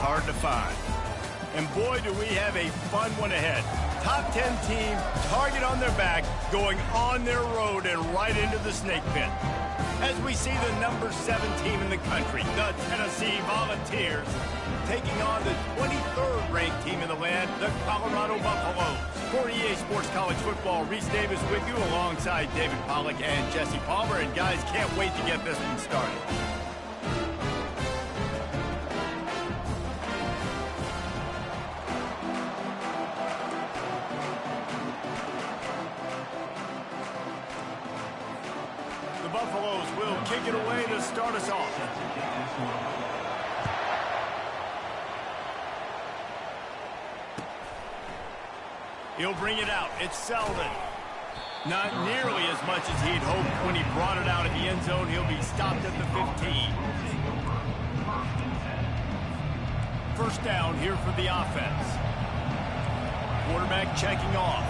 hard to find. And boy, do we have a fun one ahead. Top 10 team, target on their back, going on their road and right into the snake pit. As we see the number 7 team in the country, the Tennessee Volunteers, taking on the 23rd ranked team in the land, the Colorado Buffaloes. For EA Sports College Football, Reese Davis with you alongside David Pollack and Jesse Palmer. And guys, can't wait to get this one started. The Buffaloes will kick it away to start us off. He'll bring it out. It's Selden. Not nearly as much as he'd hoped when he brought it out of the end zone. He'll be stopped at the 15. First down here for the offense. Quarterback checking off.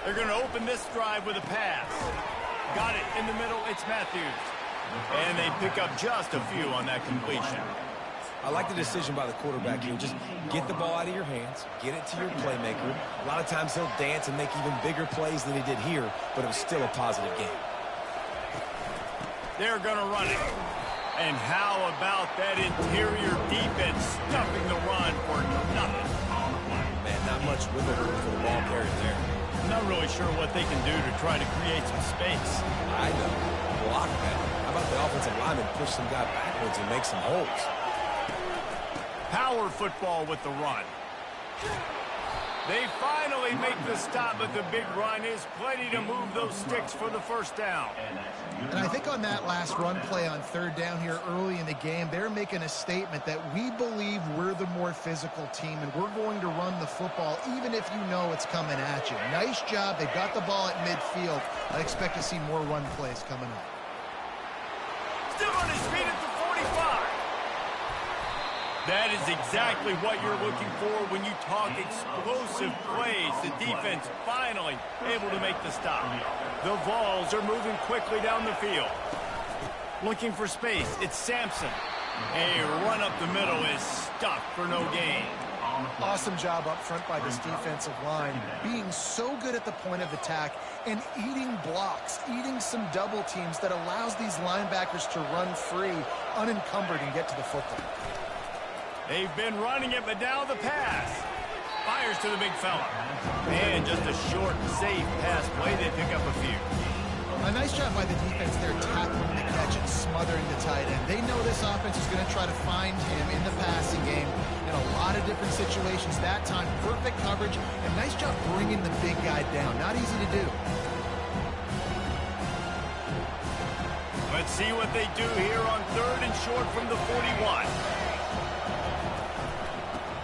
They're going to open this drive with a pass. Got it in the middle. It's Matthews. And they pick up just a few on that completion. I like the decision by the quarterback here. Just get the ball out of your hands, get it to your playmaker. A lot of times he'll dance and make even bigger plays than he did here, but it was still a positive game. They're going to run it. And how about that interior defense stuffing the run for nothing? Man, not much wiggle room for the ball carrier there. I'm not really sure what they can do to try to create some space. I know. Block that. How about the offensive lineman push some guy backwards and make some holes? Power football with the run. They finally make the stop, but the big run is plenty to move those sticks for the first down. And I think on that last run play on third down here early in the game, they're making a statement that we believe we're the more physical team and we're going to run the football even if you know it's coming at you. Nice job. They got the ball at midfield. I expect to see more run plays coming up. Still on his feet at the 45. That is exactly what you're looking for when you talk explosive plays. The defense finally able to make the stop. The Vols are moving quickly down the field. Looking for space. It's Sampson. A run up the middle is stuck for no gain. Awesome job up front by this defensive line, being so good at the point of attack and eating blocks, eating some double teams that allows these linebackers to run free, unencumbered, and get to the football. They've been running it, but now the pass. Fires to the big fella. And just a short, safe pass play. They pick up a few. A nice job by the defense there, tackling the catch and smothering the tight end. They know this offense is going to try to find him in the passing game in a lot of different situations. That time, perfect coverage, and nice job bringing the big guy down. Not easy to do. Let's see what they do here on third and short from the 41.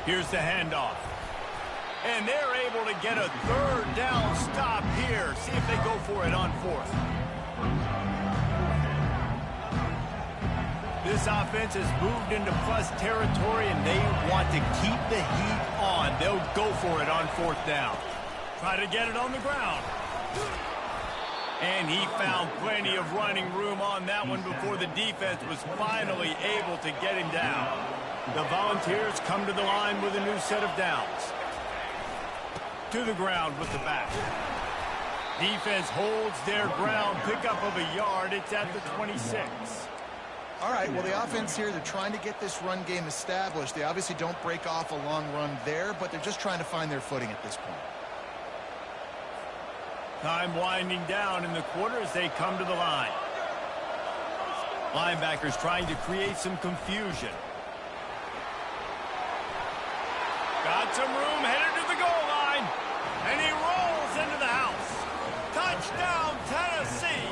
Here's the handoff. And they're able to get a third down stop here. See if they go for it on fourth. This offense has moved into plus territory, and they want to keep the heat on. They'll go for it on fourth down. Try to get it on the ground. And he found plenty of running room on that one before the defense was finally able to get him down. The Volunteers come to the line with a new set of downs. To the ground with the back. Defense holds their ground. Pickup of a yard. It's at the 26. All right, well, the offense here, they're trying to get this run game established. They obviously don't break off a long run there, but they're just trying to find their footing at this point. Time winding down in the quarter as they come to the line. Linebackers trying to create some confusion. Got some room, headed to the goal line. And he rolls into the house. Touchdown, Tennessee.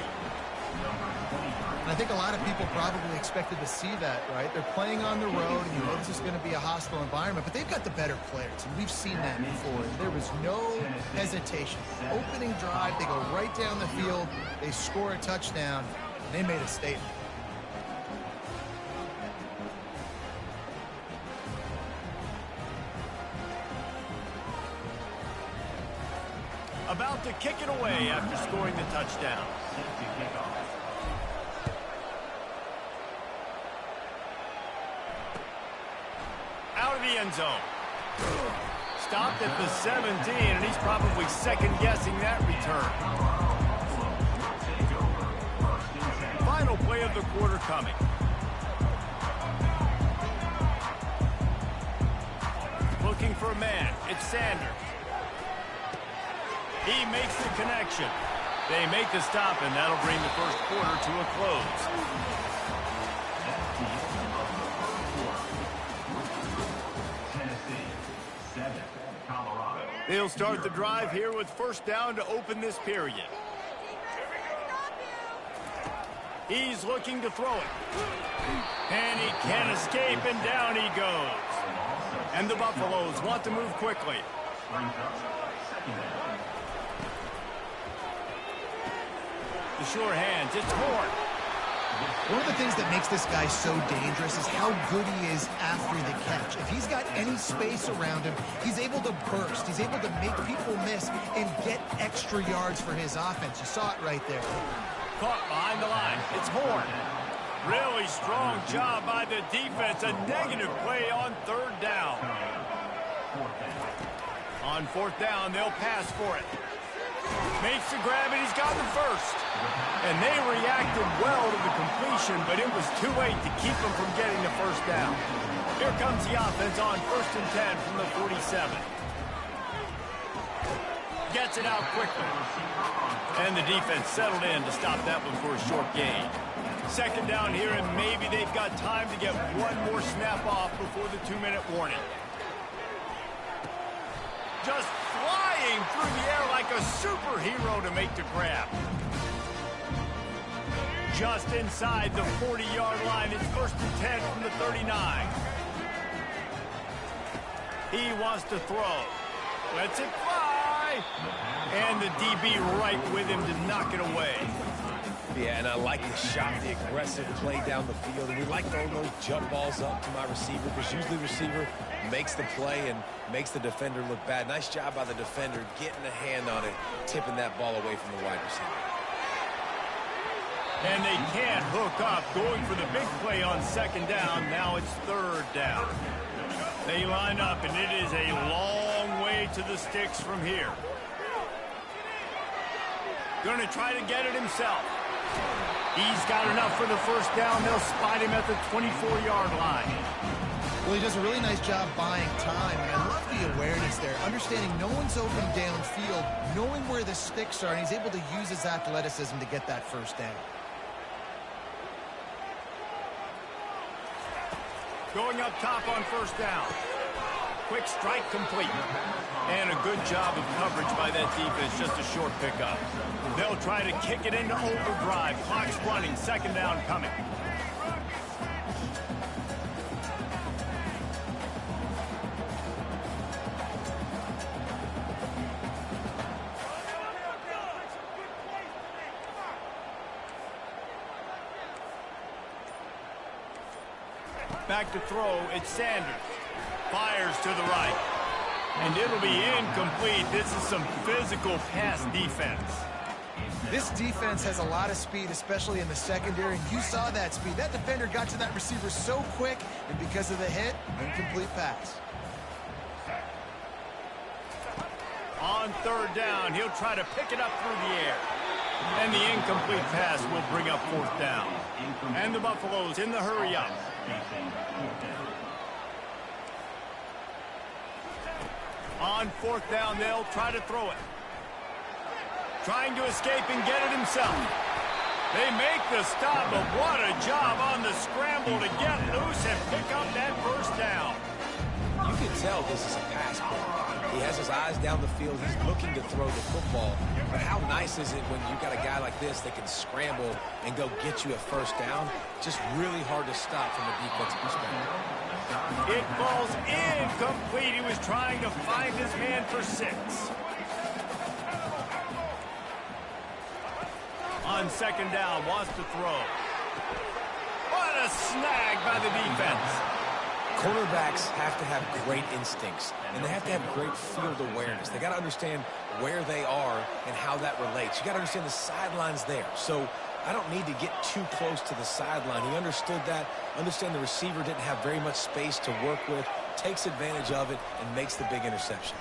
And I think a lot of people probably expected to see that, right? They're playing on the road, and you know this is going to be a hostile environment, but they've got the better players, and we've seen that before. There was no hesitation. Opening drive, they go right down the field, they score a touchdown, and they made a statement. About to kick it away after scoring the touchdown. Out of the end zone. Stopped at the 17, and he's probably second-guessing that return. Final play of the quarter coming. Looking for a man. It's Sanders. He makes the connection. They make the stop, and that'll bring the first quarter to a close. They'll start the drive here with first down to open this period. He's looking to throw it. And he can't escape, and down he goes. And the Buffaloes want to move quickly. The sure hands, it's Horn. One of the things that makes this guy so dangerous is how good he is after the catch. If he's got any space around him, he's able to burst. He's able to make people miss and get extra yards for his offense. You saw it right there. Caught behind the line. It's Horn. Really strong job by the defense. A negative play on third down. On fourth down, they'll pass for it. Makes the grab, and he's got the first. And they reacted well to the completion, but it was too late to keep them from getting the first down. Here comes the offense on 1st and 10 from the 47. Gets it out quickly. And the defense settled in to stop that one for a short gain. Second down here, and maybe they've got time to get one more snap off before the 2-minute warning. Just flying through the air like a superhero to make the grab. Just inside the 40-yard line. It's 1st and 10 from the 39. He wants to throw. Lets it fly. And the DB right with him to knock it away. Yeah, and I like the shot, the aggressive play down the field. And we like throwing those jump balls up to my receiver, because usually the receiver makes the play and makes the defender look bad. Nice job by the defender getting a hand on it, tipping that ball away from the wide receiver. And they can't hook up, going for the big play on second down. Now it's third down. They line up, and it is a long way to the sticks from here. Going to try to get it himself. He's got enough for the first down. They'll spot him at the 24-yard line. Well, he does a really nice job buying time, and I love the awareness there. Understanding no one's open downfield, knowing where the sticks are, and he's able to use his athleticism to get that first down. Going up top on first down. Quick strike complete. And a good job of coverage by that defense, just a short pickup. They'll try to kick it into overdrive. Clock's running, second down coming. Back to throw, it's Sanders. Fires to the right. And it'll be incomplete. This is some physical pass defense. This defense has a lot of speed, especially in the secondary. You saw that speed. That defender got to that receiver so quick, and because of the hit, incomplete pass. On third down, he'll try to pick it up through the air. And the incomplete pass will bring up fourth down. And the Buffaloes in the hurry up. On fourth down, they'll try to throw it. Trying to escape and get it himself. They make the stop, but what a job on the scramble to get loose and pick up that first down. You can tell this is a pass play. He has his eyes down the field. He's looking to throw the football. But how nice is it when you got a guy like this that can scramble and go get you a first down? Just really hard to stop from a defensive perspective. It falls incomplete. He was trying to find his man for 6. On second down, wants to throw. What a snag by the defense. Cornerbacks have to have great instincts, and they have to have great field awareness. They got to understand where they are and how that relates. You got to understand the sidelines there. So I don't need to get too close to the sideline. He understood that. Understand the receiver didn't have very much space to work with, takes advantage of it, and makes the big interception.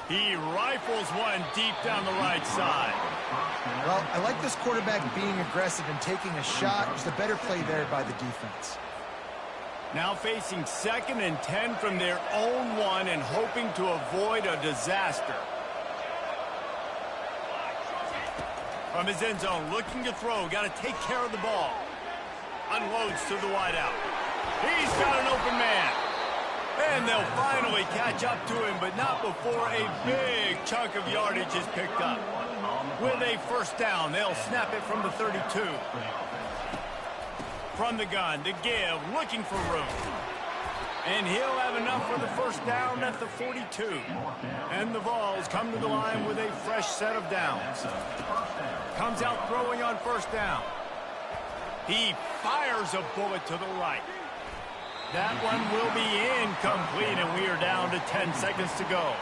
He rifles one deep down the right side. Well, I like this quarterback being aggressive and taking a shot. It was the better play there by the defense. Now facing 2nd and 10 from their own 1 and hoping to avoid a disaster. From his end zone, looking to throw. Got to take care of the ball. Unloads to the wideout. He's got an open man. And they'll finally catch up to him, but not before a big chunk of yardage is picked up. With a first down, they'll snap it from the 32. From the gun to give, looking for room. And he'll have enough for the first down at the 42. And the Vols come to the line with a fresh set of downs. Comes out throwing on first down. He fires a bullet to the right. That one will be incomplete, and we are down to 10 seconds to go.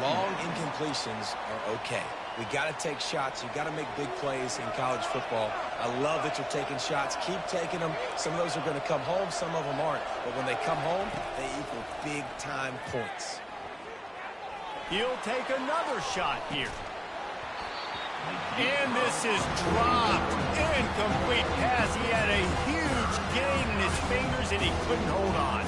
Long incompletions are okay. We got to take shots. You got to make big plays in college football. I love that you're taking shots. Keep taking them. Some of those are going to come home. Some of them aren't. But when they come home, they equal big-time points. He'll take another shot here. And this is dropped. Incomplete pass. He had a huge gain in his fingers, and he couldn't hold on.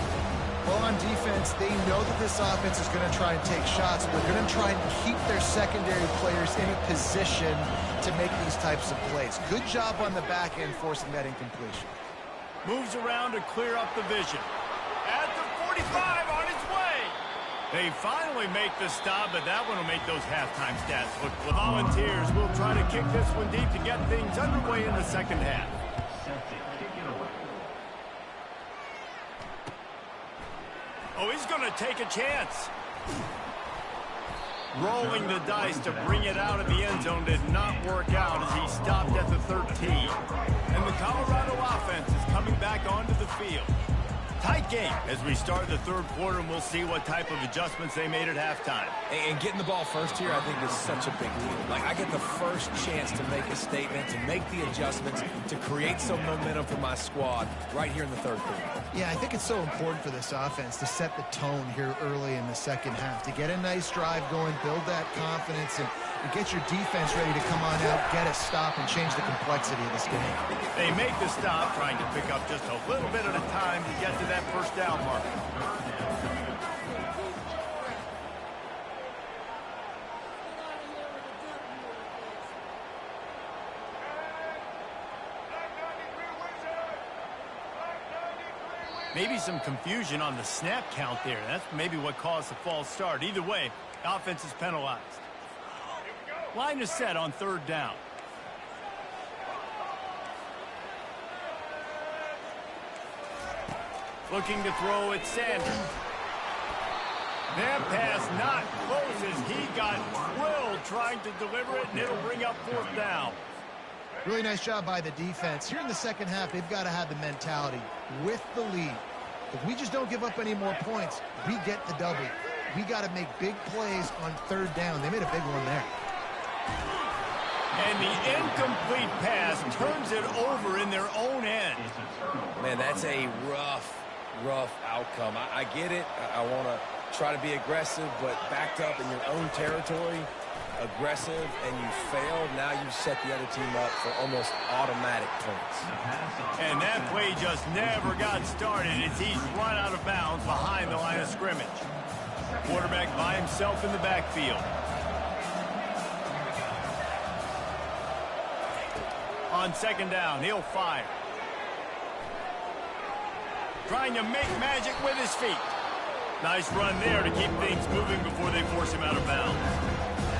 Well, on defense, they know that this offense is going to try and take shots. They're going to try and keep their secondary players in a position to make these types of plays. Good job on the back end forcing that incompletion. Moves around to clear up the vision. At the 45 on his way. They finally make the stop, but that one will make those halftime stats look. The Volunteers will try to kick this one deep to get things underway in the second half. Oh, he's going to take a chance. Rolling the dice to bring it out of the end zone did not work out as he stopped at the 13. And the Colorado offense is coming back onto the field. Tight game as we start the third quarter, and we'll see what type of adjustments they made at halftime. And getting the ball first here, I think, is such a big deal. Like, I get the first chance to make a statement, to make the adjustments, to create some momentum for my squad right here in the third quarter. Yeah, I think it's so important for this offense to set the tone here early in the second half, to get a nice drive going, build that confidence, and get your defense ready to come on out, get a stop, and change the complexity of this game. They make the stop, trying to pick up just a little bit at a time to get to that first down mark. Maybe some confusion on the snap count there. That's maybe what caused the false start. Either way, offense is penalized. Line is set on third down. Looking to throw at Sanders. That pass not close as he got drilled trying to deliver it, and it'll bring up fourth down. Really nice job by the defense. Here in the second half, they've got to have the mentality with the lead. If we just don't give up any more points, we get the W. We got to make big plays on third down. They made a big one there. And the incomplete pass turns it over in their own end. Man, that's a rough outcome. I get it. I want to try to be aggressive, but backed up in your own territory, aggressive, and you failed. Now you set the other team up for almost automatic points. And that play just never got started as he's run out of bounds behind the line of scrimmage. Quarterback by himself in the backfield. On second down, he'll fire. Trying to make magic with his feet. Nice run there to keep things moving before they force him out of bounds.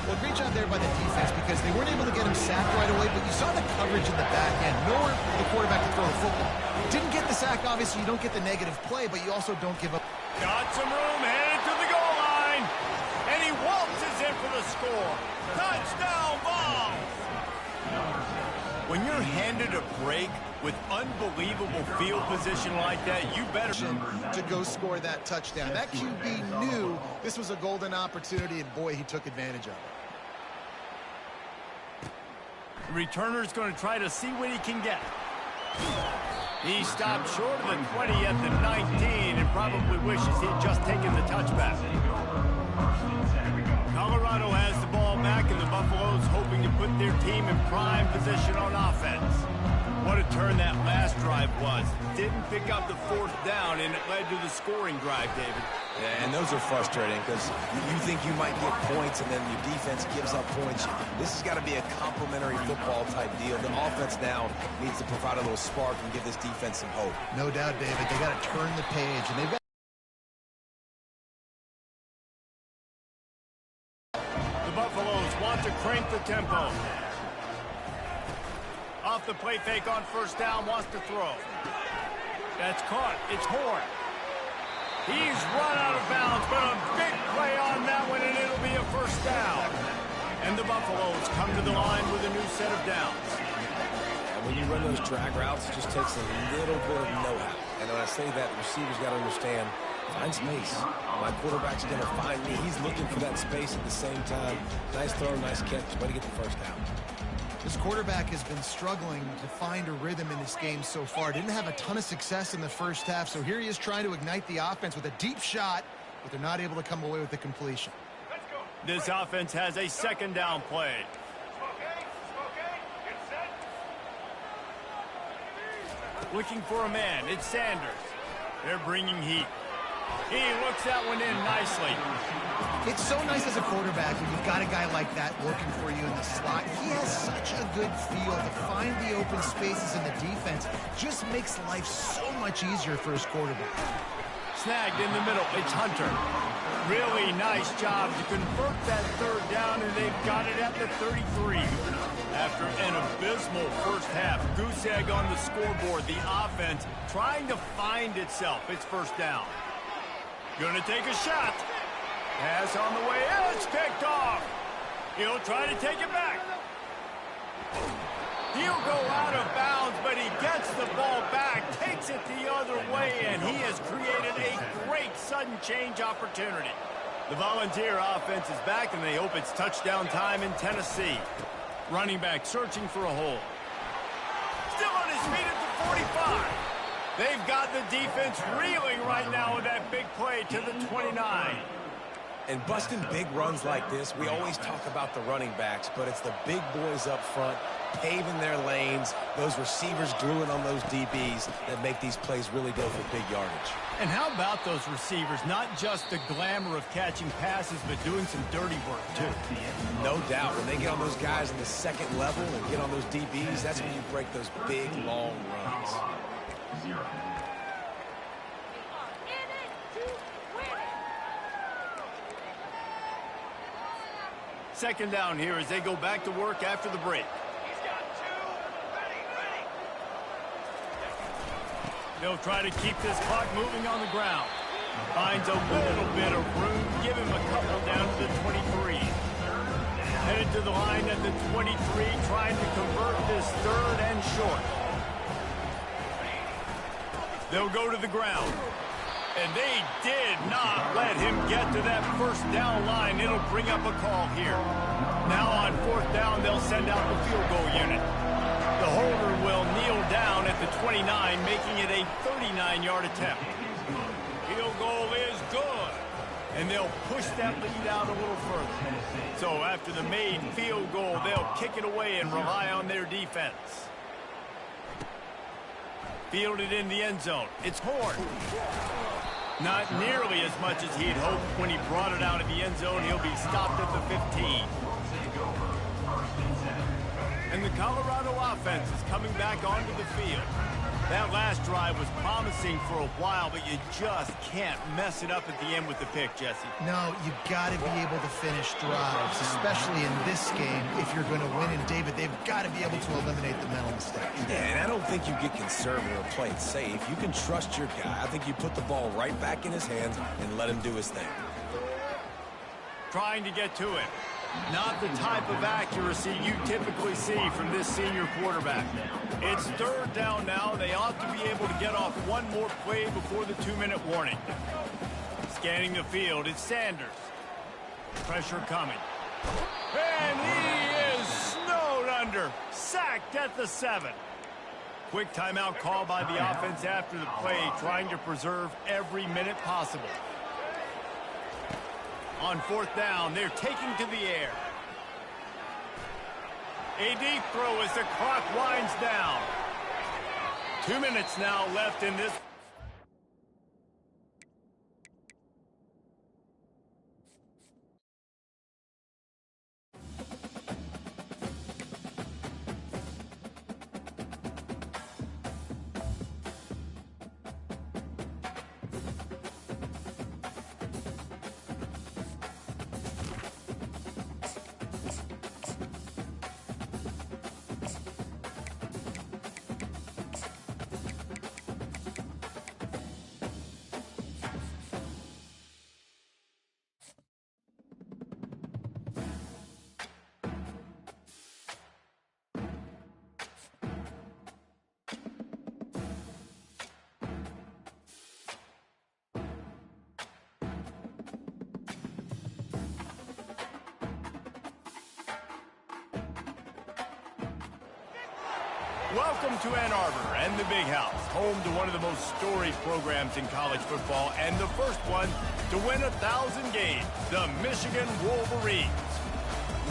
Well, great job there by the defense because they weren't able to get him sacked right away, but you saw the coverage in the back end. Nowhere for the quarterback to throw the football. Didn't get the sack, obviously you don't get the negative play, but you also don't give up. Got some room, headed to the goal line. And he waltzes in for the score. Touchdown, Vols! When you're handed a break, With unbelievable field position like that, you better to go score that touchdown. That QB knew this was a golden opportunity, and boy, he took advantage of it. The returner's going to try to see what he can get. He stopped short of the 20 at the 19 and probably wishes he'd just taken the touchback. Colorado has the ball back, and the Buffaloes hoping to put their team in prime position on offense. What a turn that last drive was. Didn't pick up the fourth down, and it led to the scoring drive, David. Yeah, and those are frustrating because you think you might get points, and then your defense gives up points. This has got to be a complementary football type deal. The offense now needs to provide a little spark and give this defense some hope. No doubt, David. They got to turn the page, and they've got the Buffaloes want to crank the tempo. Off the play fake on first down, wants to throw. That's caught. It's Horn. He's run out of bounds, but a big play on that one, and it'll be a first down. And the Buffaloes come to the line with a new set of downs. And when you run those drag routes, it just takes a little bit of know-how. And when I say that, the receiver's got to understand, find space. My quarterback's going to find me. He's looking for that space at the same time. Nice throw, nice catch. Way to get the first down. This quarterback has been struggling to find a rhythm in this game so far. Didn't have a ton of success in the first half, so here he is trying to ignite the offense with a deep shot, but they're not able to come away with the completion. This offense has a second down play. Looking for a man. It's Sanders. They're bringing heat. He looks that one in nicely. It's so nice as a quarterback when you've got a guy like that working for you in the slot. He has such a good feel to find the open spaces in the defense. Just makes life so much easier for his quarterback. Snagged in the middle. It's Hunter. Really nice job to convert that third down, and they've got it at the 33. After an abysmal first half, goose egg on the scoreboard, the offense trying to find itself. It's first down. Gonna take a shot. Pass on the way. It's picked off. He'll try to take it back. He'll go out of bounds, but he gets the ball back, takes it the other way, and he has created a great sudden change opportunity. The Volunteer offense is back, and they hope it's touchdown time in Tennessee. Running back searching for a hole. Still on his feet at the 45. They've got the defense reeling right now with that big play to the 29. And busting big runs like this, we always talk about the running backs, but it's the big boys up front paving their lanes, those receivers gluing on those DBs that make these plays really go for big yardage. And how about those receivers? Not just the glamour of catching passes, but doing some dirty work, too. No doubt. When they get on those guys in the second level and get on those DBs, that's when you break those big, long runs. Second down here as they go back to work after the break. They'll try to keep this clock moving on the ground. Finds a little bit of room. Give him a couple down to the 23. Headed to the line at the 23, trying to convert this third and short. They'll go to the ground. And they did not let him get to that first down line. It'll bring up a call here. Now on fourth down, they'll send out the field goal unit. The holder will kneel down at the 29, making it a 39-yard attempt. Field goal is good. And they'll push that lead out a little further. So after the made field goal, they'll kick it away and rely on their defense. Fielded in the end zone. It's Horn. Not nearly as much as he'd hoped when he brought it out of the end zone. He'll be stopped at the 15. And the Colorado offense is coming back onto the field. That last drive was promising for a while, but you just can't mess it up at the end with the pick, Jesse. No, you've got to be able to finish drives, especially in this game if you're going to win. And, David, they've got to be able to eliminate the mental mistakes. Yeah, and I don't think you get conservative or play it safe. You can trust your guy. I think you put the ball right back in his hands and let him do his thing. Trying to get to it. Not the type of accuracy you typically see from this senior quarterback. It's third down now. They ought to be able to get off one more play before the 2-minute warning. Scanning the field, it's Sanders. Pressure coming. And he is snowed under. Sacked at the 7. Quick timeout call by the offense after the play, trying to preserve every minute possible. On fourth down, they're taking to the air. A deep throw as the clock winds down. 2 minutes now left in this. Welcome to Ann Arbor and the Big House, home to one of the most storied programs in college football and the first one to win 1,000 games, the Michigan Wolverines.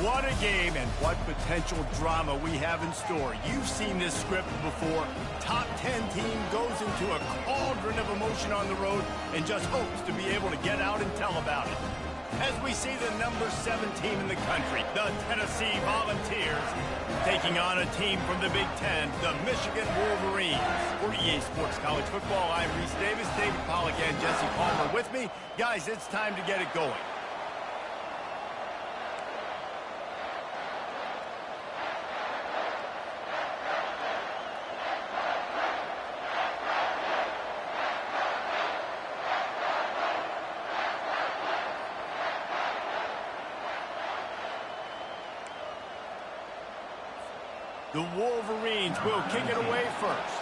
What a game and what potential drama we have in store. You've seen this script before. Top 10 team goes into a cauldron of emotion on the road and just hopes to be able to get out and tell about it. As we see the number 7 team in the country, the Tennessee Volunteers, taking on a team from the Big Ten, the Michigan Wolverines. For EA Sports College Football, I'm Reese Davis, David Pollack, and Jesse Palmer with me. Guys, it's time to get it going. The Wolverines will kick it away first.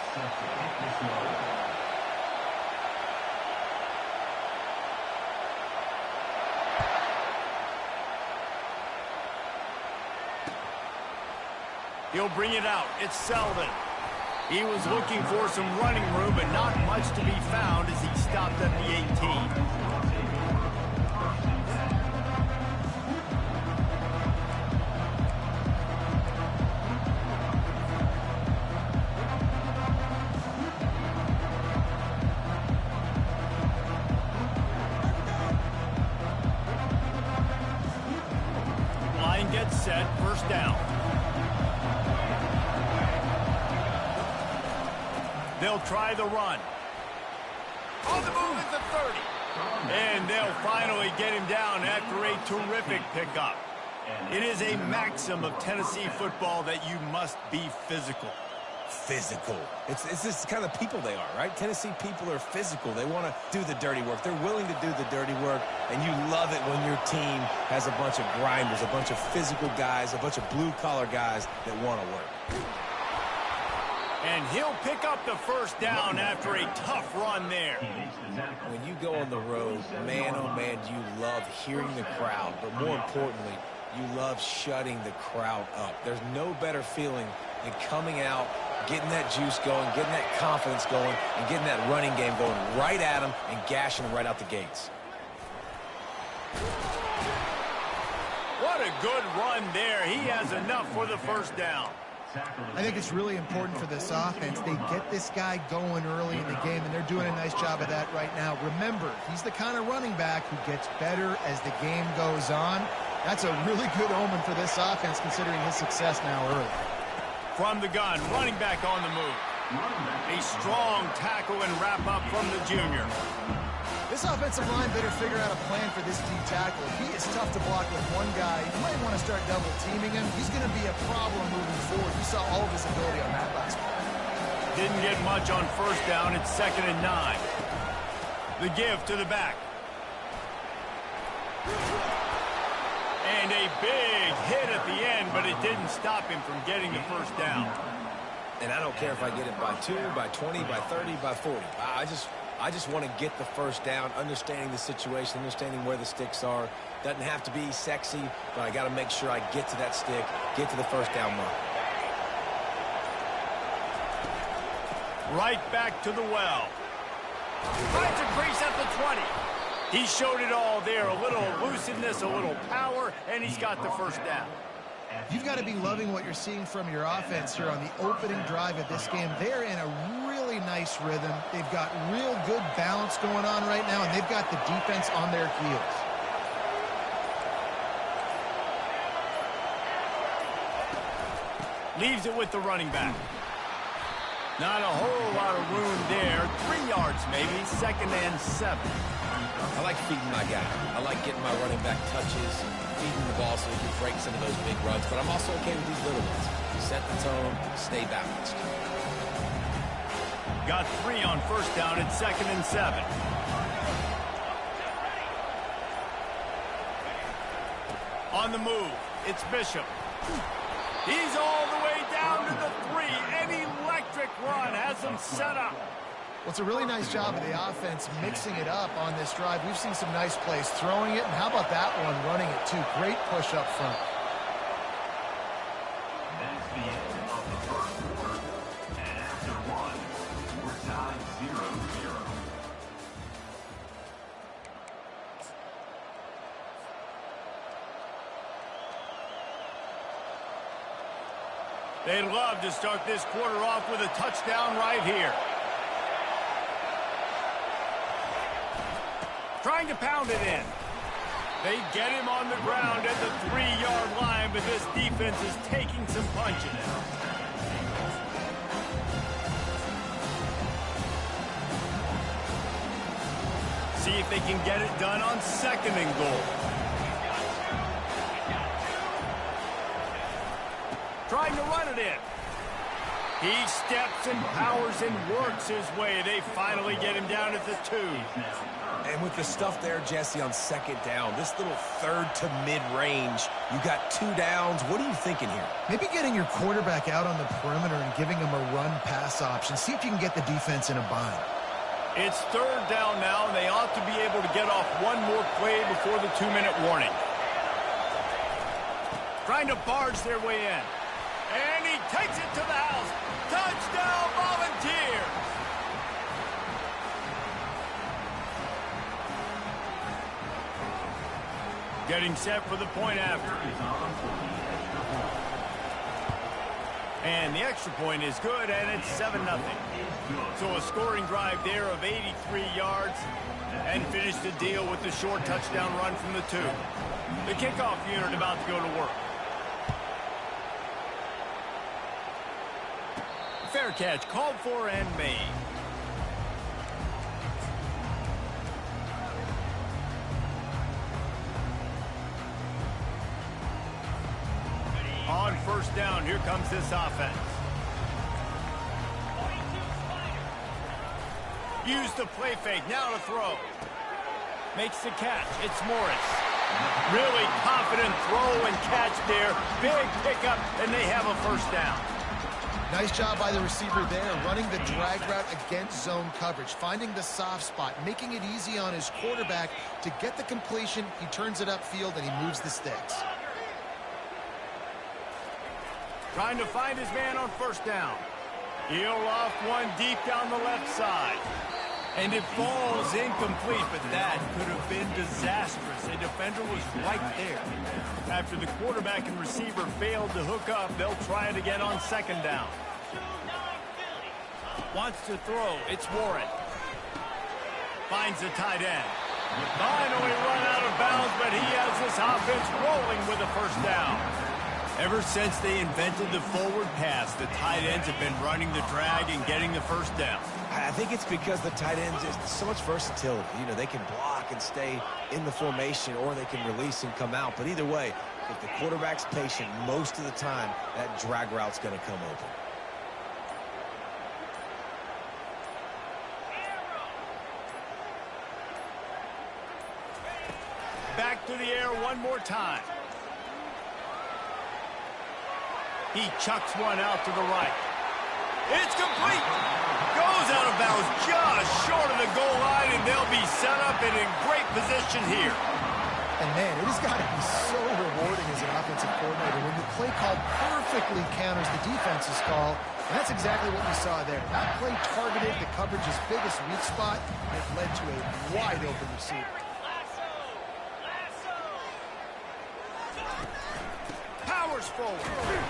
He'll bring it out. It's Selvin. He was looking for some running room, but not much to be found as he stopped at the 18. Gets set, first down. They'll try the run. On the move at the 30. And they'll finally get him down after a terrific pickup. It is a maxim of Tennessee football that you must be physical. Physical. It's this kind of people they are, right? Tennessee people are physical. They want to do the dirty work. They're willing to do the dirty work, and you love it when your team has a bunch of grinders, a bunch of physical guys, a bunch of blue-collar guys that want to work. And he'll pick up the first down after a tough run there. When you go on the road, man, oh man, you love hearing the crowd, but more importantly, you love shutting the crowd up. There's no better feeling than coming out, getting that juice going, getting that confidence going, and getting that running game going right at them and gashing them right out the gates. What a good run there. He has enough for the first down. I think it's really important for this offense. They get this guy going early in the game, and they're doing a nice job of that right now. Remember, he's the kind of running back who gets better as the game goes on. That's a really good omen for this offense, considering his success now early. From the gun, running back on the move. A strong tackle and wrap up from the junior. This offensive line better figure out a plan for this D tackle. He is tough to block with one guy. You might want to start double teaming him. He's going to be a problem moving forward. You saw all of his ability on that last play. Didn't get much on first down. It's 2nd and 9. The give to the back. And a big hit at the end, but it didn't stop him from getting the first down. And I don't care if I get it by 2, by 20, by 30, by 40. I just want to get the first down, understanding the situation, understanding where the sticks are. Doesn't have to be sexy, but I got to make sure I get to that stick, get to the first down mark. Right back to the well. Finds a crease at the 20. He showed it all there. A little elusiveness, a little power, and he's got the first down. You've got to be loving what you're seeing from your offense here on the opening drive of this game. They're in a really nice rhythm. They've got real good balance going on right now, and they've got the defense on their heels. Leaves it with the running back. Not a whole lot of room there. 3 yards maybe, 2nd and 7. I like feeding my guy. I like getting my running back touches, feeding the ball so he can break some of those big runs. But I'm also okay with these little ones. Set the tone, stay balanced. Got 3 on first down at 2nd and 7. On the move, it's Bishop. He's all the way down to the 3. An electric run has him set up. Well, it's a really nice job of the offense mixing it up on this drive. We've seen some nice plays throwing it, and how about that one running it too? Great push up front. That's the end of the first quarter, and after one, we're tied 0-0. They'd love to start this quarter off with a touchdown right here. Trying to pound it in. They get him on the ground at the 3-yard line, but this defense is taking some punches. See if they can get it done on 2nd and goal. Trying to run it in. He steps and powers and works his way. They finally get him down at the 2. And with the stuff there, Jesse, on 2nd down, this little 3rd to mid-range, you got 2 downs. What are you thinking here? Maybe getting your quarterback out on the perimeter and giving him a run-pass option. See if you can get the defense in a bind. It's 3rd down now, and they ought to be able to get off one more play before the 2-minute warning. Trying to barge their way in. And he takes it to the house. Touchdown, Volunteers! Getting set for the point after. And the extra point is good, and it's 7-0. So a scoring drive there of 83 yards, and finish the deal with the short touchdown run from the 2. The kickoff unit about to go to work. Fair catch called for and made. On first down, here comes this offense. Use the play fake, now to throw. Makes the catch, it's Morris. Really confident throw and catch there. Big pickup, and they have a first down. Nice job by the receiver there, running the drag route against zone coverage, finding the soft spot, making it easy on his quarterback to get the completion. He turns it upfield, and he moves the sticks. Trying to find his man on first down. He'll off one deep down the left side. And it falls incomplete, but that could have been disastrous. A defender was right there. After the quarterback and receiver failed to hook up, they'll try it again on 2nd down. Wants to throw. It's Warren. Finds the tight end. Finally run out of bounds, but he has this offense rolling with a first down. Ever since they invented the forward pass, the tight ends have been running the drag and getting the first down. I think it's because the tight ends is so much versatility. You know, they can block and stay in the formation, or they can release and come out. But either way, if the quarterback's patient most of the time, that drag route's going to come open. Back to the air one more time. He chucks one out to the right. It's complete. Goes out of bounds just short of the goal line, and they'll be set up and in great position here. And, man, it has got to be so rewarding as an offensive coordinator when your play call perfectly counters the defense's call. And that's exactly what we saw there. That play targeted the coverage's biggest weak spot, and it led to a wide-open receiver. Powers forward.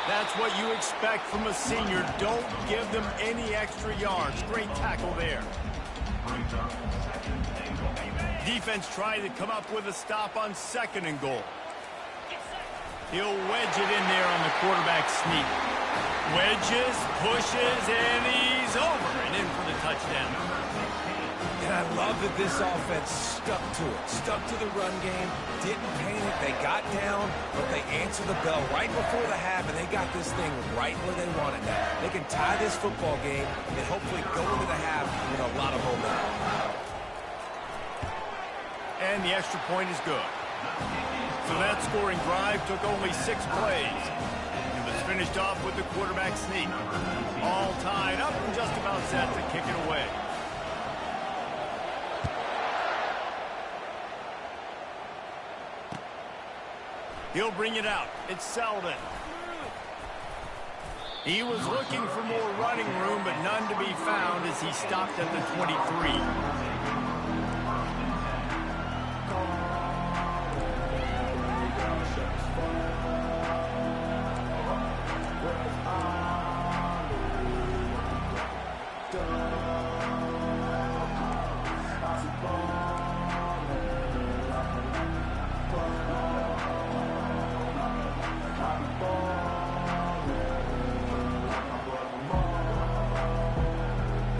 That's what you expect from a senior. Don't give them any extra yards. Great tackle there. Defense trying to come up with a stop on 2nd and goal. He'll wedge it in there on the quarterback sneak. Wedges, pushes, and he's over and in for the touchdown. And I love that this offense stuck to it. Stuck to the run game, didn't panic. They got down, but they answered the bell right before the half, and they got this thing right where they want it now. They can tie this football game and hopefully go into the half with a lot of momentum. And the extra point is good. So that scoring drive took only 6 plays. It was finished off with the quarterback sneak. All tied up and just about set to kick it away. He'll bring it out. It's Selden. He was looking for more running room, but none to be found as he stopped at the 23.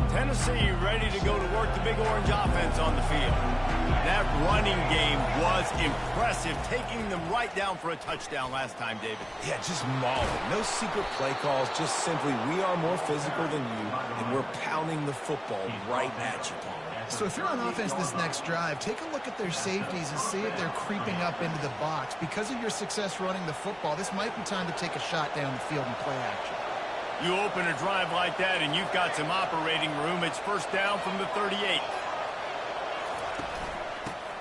Tennessee ready to go to work the big orange offense on the field. That running game was impressive, taking them right down for a touchdown last time, David. Yeah, just mauling. No secret play calls, just simply we are more physical than you, and we're pounding the football right at you, Paul. So if you're on offense this next drive, take a look at their safeties and see if they're creeping up into the box. Because of your success running the football, this might be time to take a shot down the field and play action. You open a drive like that and you've got some operating room. It's first down from the 38.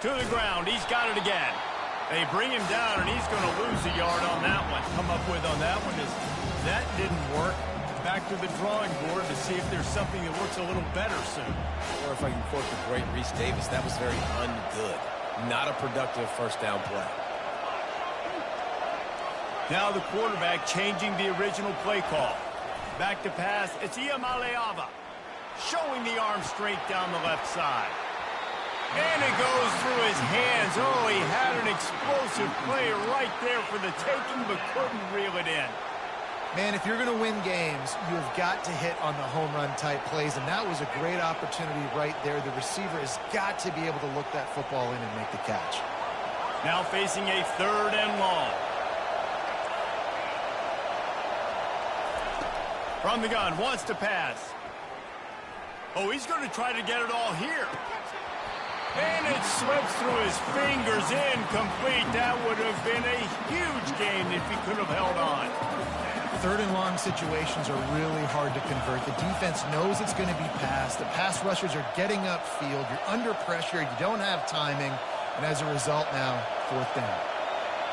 To the ground. He's got it again. They bring him down and he's going to lose a yard on that one. Come up with on that one is that didn't work. Back to the drawing board to see if there's something that works a little better soon. Or if I can quote the great Reese Davis, that was very ungood. Not a productive first down play. Now the quarterback changing the original play call. Back to pass, it's Iamaleava. Showing the arm straight down the left side. And it goes through his hands. Oh, he had an explosive play right there for the taking, but couldn't reel it in. Man, if you're going to win games, you've got to hit on the home run type plays, and that was a great opportunity right there. The receiver has got to be able to look that football in and make the catch. Now facing a 3rd and long. From the gun, wants to pass. Oh, he's going to try to get it all here. And it slips through his fingers, incomplete. That would have been a huge gain if he could have held on. 3rd and long situations are really hard to convert. The defense knows it's going to be passed. The pass rushers are getting upfield. You're under pressure. You don't have timing. And as a result now, 4th down.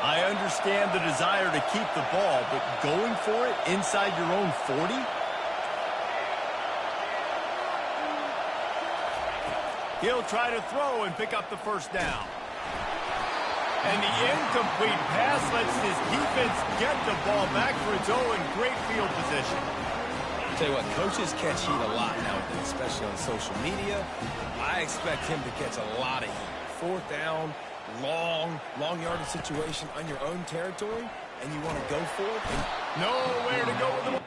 I understand the desire to keep the ball, but going for it inside your own 40? He'll try to throw and pick up the first down. And the incomplete pass lets his defense get the ball back for its own great field position. I'll tell you what, coaches catch heat a lot nowadays, especially on social media. I expect him to catch a lot of heat. 4th down, long yardage situation on your own territory, and you want to go for it. Nowhere to go with the ball.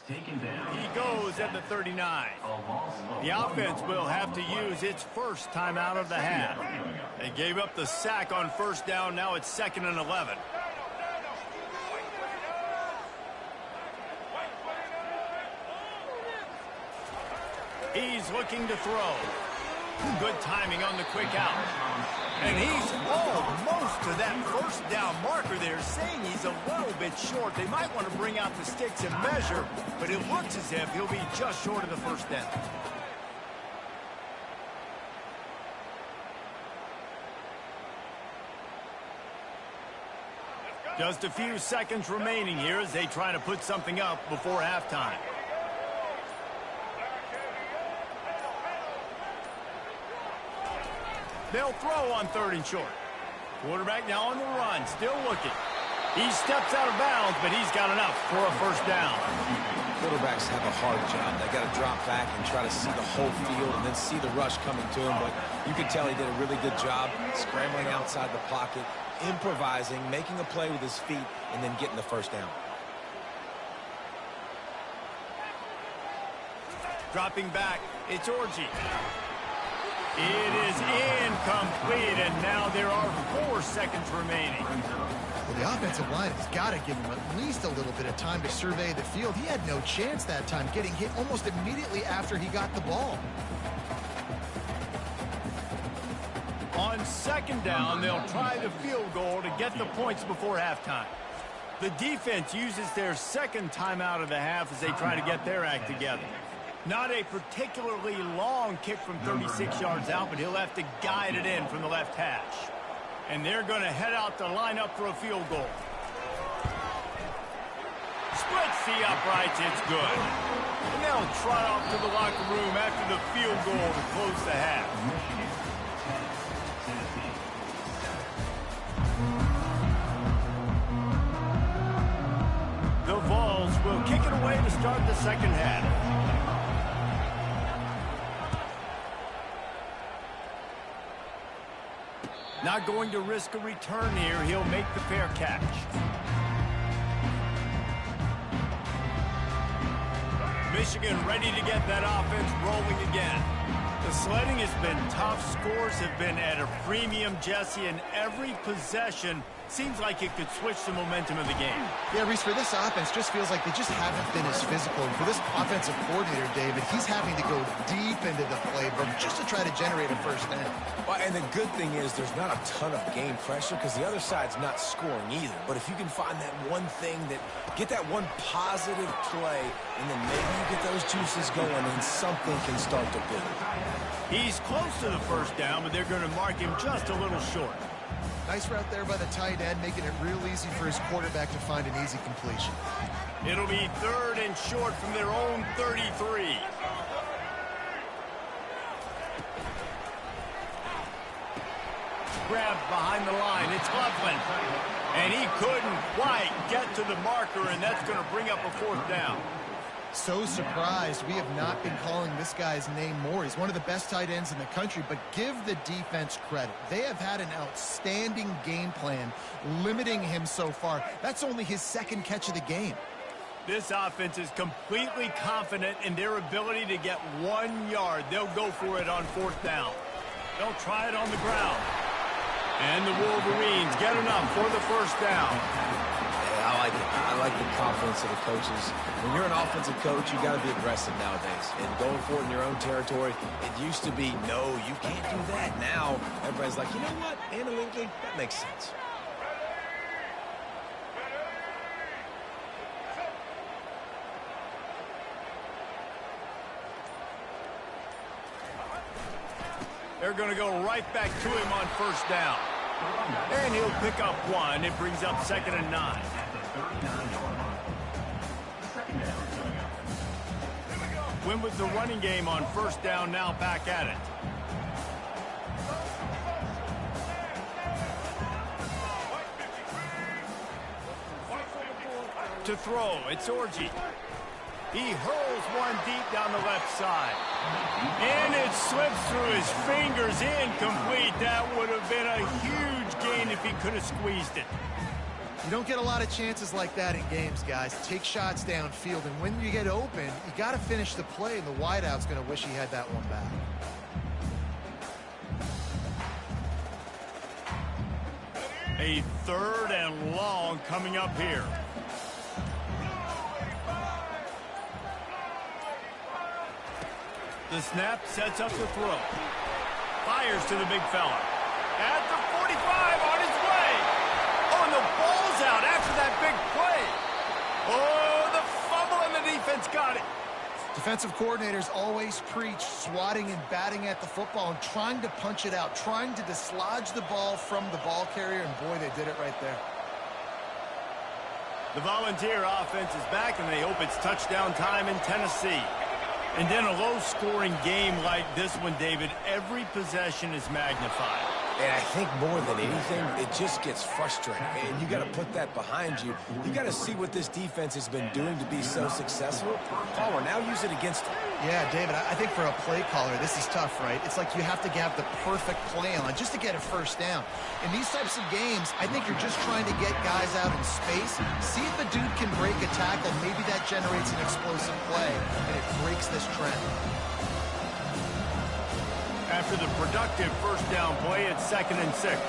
taken down. He goes at the 39. The offense will have to use its first timeout of the half. They gave up the sack on first down. Now it's 2nd and 11. He's looking to throw. Good timing on the quick out. And he's almost to that first down marker there, saying he's a little bit short. They might want to bring out the sticks and measure, but it looks as if he'll be just short of the first down. Just a few seconds remaining here as they try to put something up before halftime. They'll throw on 3rd and short. Quarterback now on the run, still looking. He steps out of bounds, but he's got enough for a first down. Quarterbacks have a hard job. They got to drop back and try to see the whole field and then see the rush coming to him. But you can tell he did a really good job scrambling outside the pocket, improvising, making a play with his feet, and then getting the first down. Dropping back, it's Orji. It is incomplete, and now there are 4 seconds remaining. Well, the offensive line has got to give him at least a little bit of time to survey the field. He had no chance that time, getting hit almost immediately after he got the ball. On 2nd down, they'll try the field goal to get the points before halftime. The defense uses their 2nd timeout of the half as they try to get their act together. Not a particularly long kick from 36 yards out, but he'll have to guide it in from the left hash. And they're going to head out to line up for a field goal. Splits the uprights, it's good. And they'll trot off to the locker room after the field goal to close the half. The Vols will kick it away to start the 2nd half. Not going to risk a return here. He'll make the fair catch. Michigan ready to get that offense rolling again. The sledding has been tough. Scores have been at a premium, Jesse, and every possession seems like it could switch the momentum of the game. Yeah, Reese, for this offense, just feels like they just haven't been as physical. And for this offensive coordinator, David, he's having to go deep into the playbook just to try to generate a first down. Well, and the good thing is there's not a ton of game pressure because the other side's not scoring either. But if you can find that one thing, get that one positive play, and then maybe you get those juices going and something can start to build. He's close to the first down, but they're going to mark him just a little short. Nice route there by the tight end, making it real easy for his quarterback to find an easy completion. It'll be 3rd and short from their own 33. Grabbed behind the line. It's Loveland. And he couldn't quite get to the marker, and that's going to bring up a 4th down. So surprised we have not been calling this guy's name more. He's one of the best tight ends in the country, but give the defense credit. They have had an outstanding game plan limiting him so far. That's only his 2nd catch of the game. This offense is completely confident in their ability to get 1 yard. They'll go for it on 4th down. They'll try it on the ground. And the Wolverines get enough for the first down. I like it. I like the confidence of the coaches. When you're an offensive coach, you got to be aggressive nowadays. And going for it in your own territory, it used to be, no, you can't do that. Now, everybody's like, you know what? Analytically, that makes sense. They're going to go right back to him on first down. And he'll pick up 1. It brings up 2nd and 9. Win with the running game on first down, now back at it. To throw, it's Orji. He hurls one deep down the left side. And it slips through his fingers, incomplete. That would have been a huge gain if he could have squeezed it. You don't get a lot of chances like that in games, guys. Take shots downfield, and when you get open, you got to finish the play, and the wideout's going to wish he had that one back. A 3rd and long coming up here. The snap sets up the throw. Fires to the big fella. At the 45, on his way. Oh, and the ball's out after that big play. Oh, the fumble, and the defense got it. Defensive coordinators always preach swatting and batting at the football and trying to punch it out, trying to dislodge the ball from the ball carrier, and boy, they did it right there. The Volunteer offense is back, and they hope it's touchdown time in Tennessee. And in a low-scoring game like this one, David, every possession is magnified. And I think more than anything, it just gets frustrating. And you got to put that behind you. You got to see what this defense has been doing to be so successful. Caller, now use it against them. Yeah, David, I think for a play caller, this is tough, right? It's like you have to have the perfect play on just to get a first down. In these types of games, I think you're just trying to get guys out in space, see if a dude can break a tackle. Maybe that generates an explosive play, and it breaks this trend. After the productive first down play, it's 2nd and 6.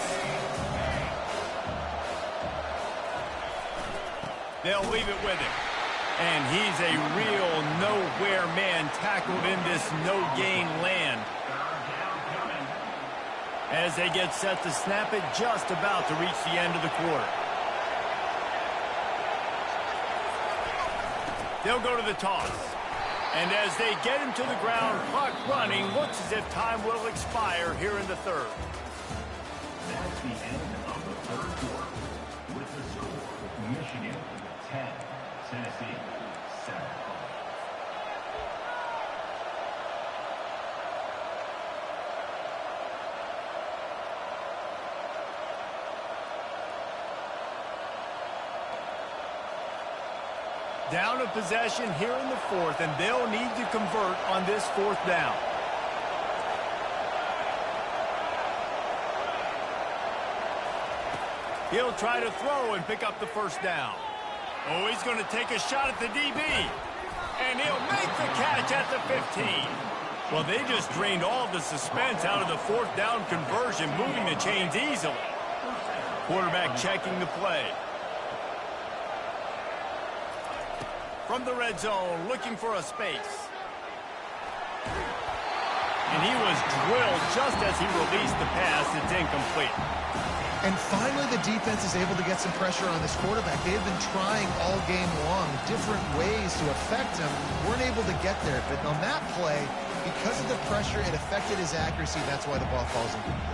They'll leave it with him. And he's a real nowhere man tackled in this no-gain land. As they get set to snap it, just about to reach the end of the quarter. They'll go to the toss. And as they get him to the ground, clock running, looks as if time will expire here in the 3rd. That's the end of the 3rd quarter. With the score, Michigan 10, Tennessee 7. Down a possession here in the 4th, and they'll need to convert on this 4th down. He'll try to throw and pick up the first down. Oh, he's going to take a shot at the DB. And he'll make the catch at the 15. Well, they just drained all the suspense out of the 4th down conversion, moving the chains easily. Quarterback checking the play. From the red zone, looking for a space. And he was drilled just as he released the pass. It's incomplete. And finally, the defense is able to get some pressure on this quarterback. They have been trying all game long different ways to affect him. Weren't able to get there. But on that play, because of the pressure, it affected his accuracy. That's why the ball falls incomplete.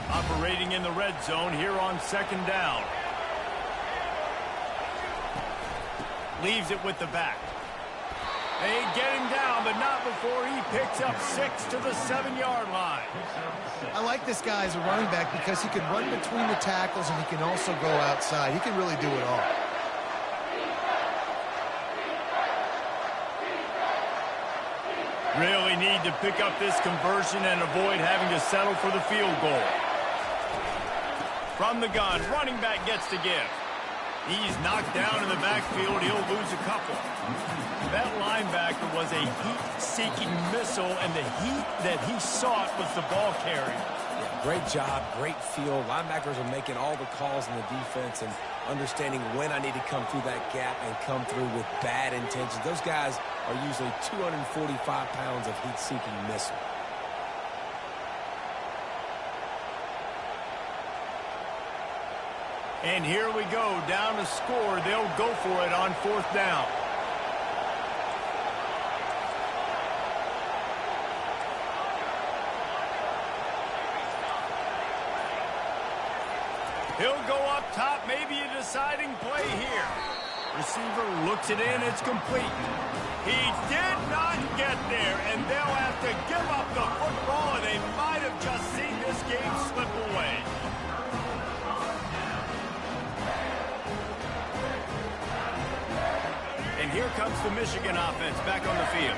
Operating in the red zone here on 2nd down. Leaves it with the back. They get him down, but not before he picks up 6 to the 7-yard line. I like this guy as a running back because he can run between the tackles and he can also go outside. He can really do it all. Really need to pick up this conversion and avoid having to settle for the field goal. From the gun, running back gets to give. He's knocked down in the backfield. He'll lose a couple. That linebacker was a heat-seeking missile, and the heat that he sought was the ball carrier. Yeah, great job, great feel. Linebackers are making all the calls in the defense and understanding when I need to come through that gap and come through with bad intentions. Those guys are usually 245 pounds of heat-seeking missile. And here we go, down to score. They'll go for it on 4th down. He'll go up top, maybe a deciding play here. Receiver looks it in, it's complete. He did not get there, and they'll have to give up the football, and they might have just seen this game slip away. And here comes the Michigan offense back on the field.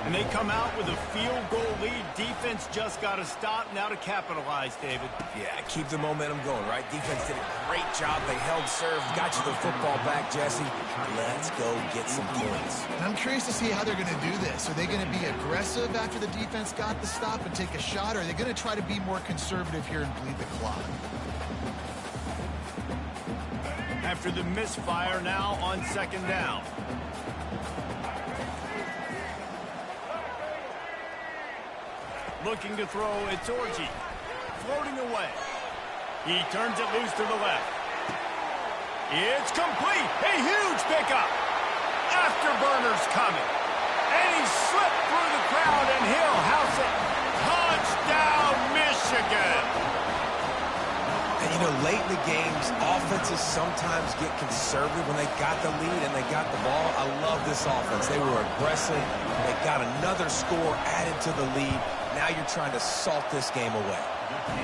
And they come out with a field goal lead. Defense just got to stop now to capitalize, David. Yeah, keep the momentum going, right? Defense did a great job. They held serve, got you the football back, Jesse. Let's go get some points. And I'm curious to see how they're going to do this. Are they going to be aggressive after the defense got the stop and take a shot, or are they going to try to be more conservative here and bleed the clock? After the misfire, now on second down. Looking to throw, it's Orji. Floating away. He turns it loose to the left. It's complete. A huge pickup. Afterburner's coming. And he slipped through the crowd, and he'll house it. Touchdown, Michigan. And, you know, late in the games, offenses sometimes get conservative when they got the lead and they got the ball. I love this offense. They were aggressive. They got another score added to the lead. Now you're trying to salt this game away.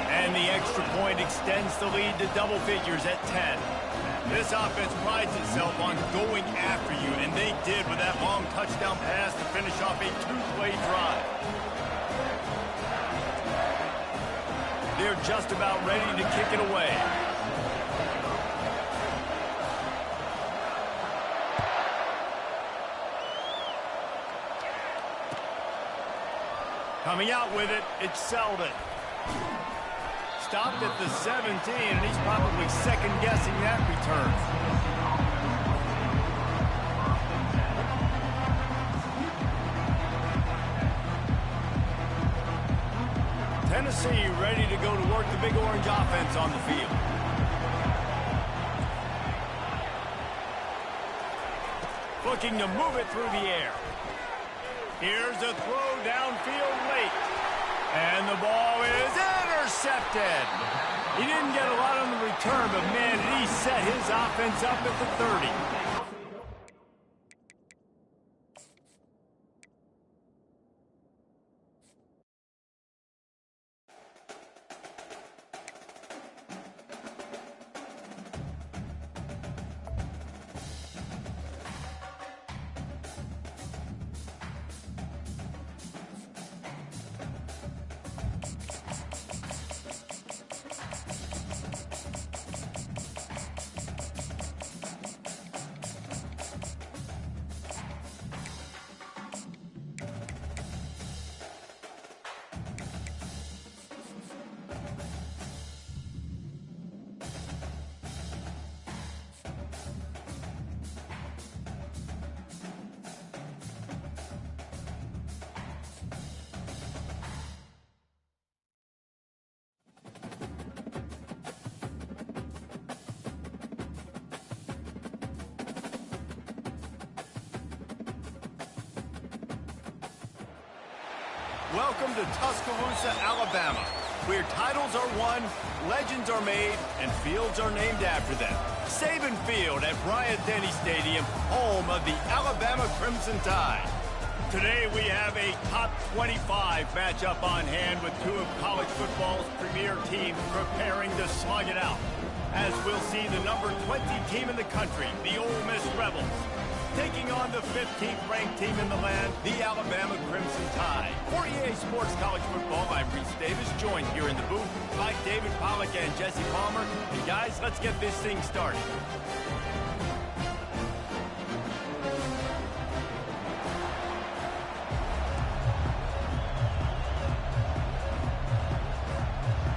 And the extra point extends the lead to double figures at 10. This offense prides itself on going after you, and they did with that long touchdown pass to finish off a two-play drive. They're just about ready to kick it away. Coming out with it, it's Selden. Stopped at the 17, and he's probably second-guessing that return. Tennessee ready to go to work the Big Orange offense on the field. Looking to move it through the air. Here's a throw downfield late. And the ball is intercepted. He didn't get a lot on the return, but, man, he set his offense up at the 30. Welcome to Tuscaloosa, Alabama, where titles are won, legends are made, and fields are named after them. Saban Field at Bryant-Denny Stadium, home of the Alabama Crimson Tide. Today we have a top 25 matchup on hand with two of college football's premier teams preparing to slug it out. As we'll see the number 20 team in the country, the Ole Miss Rebels, taking on the 15th ranked team in the land, the Alabama Crimson Tide. For EA Sports College Football, I'm Reese Davis, joined here in the booth by David Pollack and Jesse Palmer. And guys, let's get this thing started.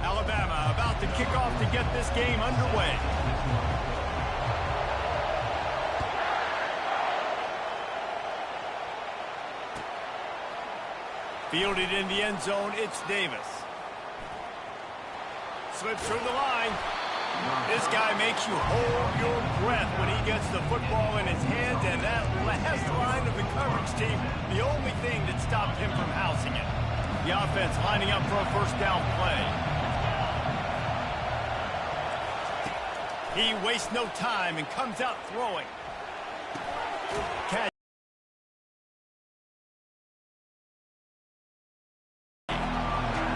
Alabama about to kick off to get this game underway. Fielded in the end zone, it's Davis. Slips through the line. This guy makes you hold your breath when he gets the football in his hands, and that last line of the coverage team, the only thing that stopped him from housing it. The offense lining up for a first down play. He wastes no time and comes out throwing. Catch.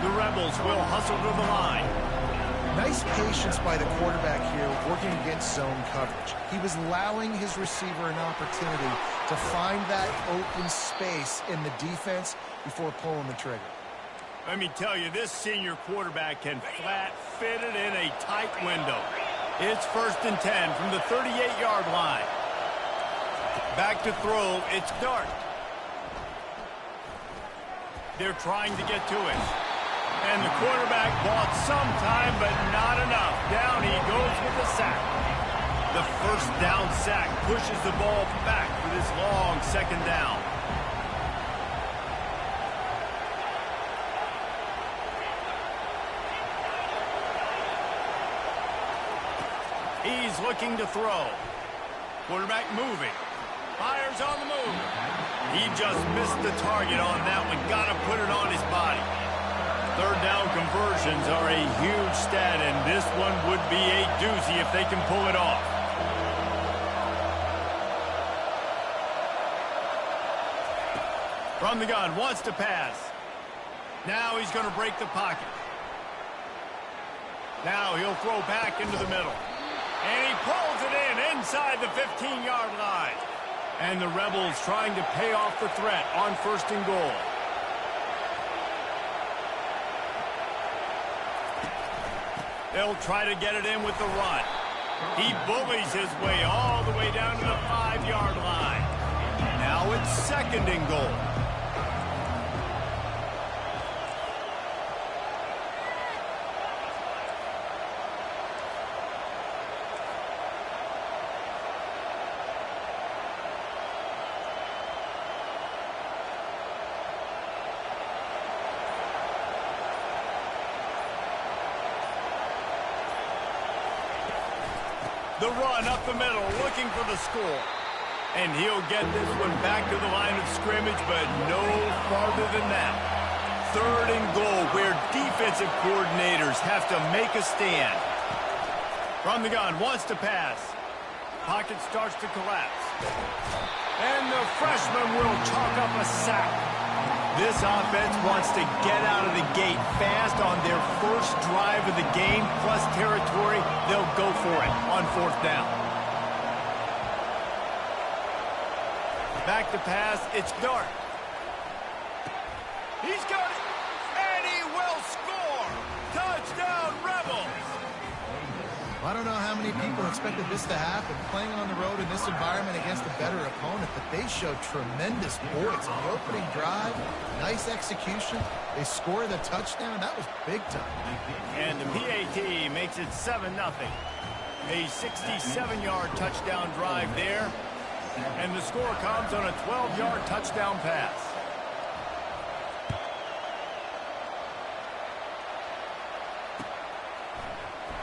The Rebels will hustle to the line. Nice patience by the quarterback here working against zone coverage. He was allowing his receiver an opportunity to find that open space in the defense before pulling the trigger. Let me tell you, this senior quarterback can flat fit it in a tight window. It's 1st and 10 from the 38-yard line. Back to throw, it's Dart. They're trying to get to it. And the quarterback bought some time, but not enough. Down he goes with the sack. The first down sack pushes the ball back for this long 2nd down. He's looking to throw. Quarterback moving. Fires on the move. He just missed the target on that one. Got to put it on his body. 3rd down conversions are a huge stat, and this one would be a doozy if they can pull it off. From the gun, wants to pass. Now he's going to break the pocket. Now he'll throw back into the middle. And he pulls it in inside the 15-yard line. And the Rebels trying to pay off the threat on 1st and goal. They'll try to get it in with the run. He bullies his way all the way down to the 5-yard line. Now it's 2nd and goal. The run up the middle, looking for the score. And he'll get this one back to the line of scrimmage, but no farther than that. 3rd and goal, where defensive coordinators have to make a stand. From the gun, wants to pass. Pocket starts to collapse. And the freshman will chalk up a sack. This offense wants to get out of the gate fast on their first drive of the game, plus territory. They'll go for it on 4th down. Back to pass, it's Dart. He's got it, and he will score! Touchdown, Rebels! I don't know how many people expected this to happen, playing on the road in this environment against a better opponent, but they showed tremendous poise. In the opening drive, nice execution. They score the touchdown. That was big time. And the PAT makes it 7-0. A 67-yard touchdown drive there. And the score comes on a 12-yard touchdown pass.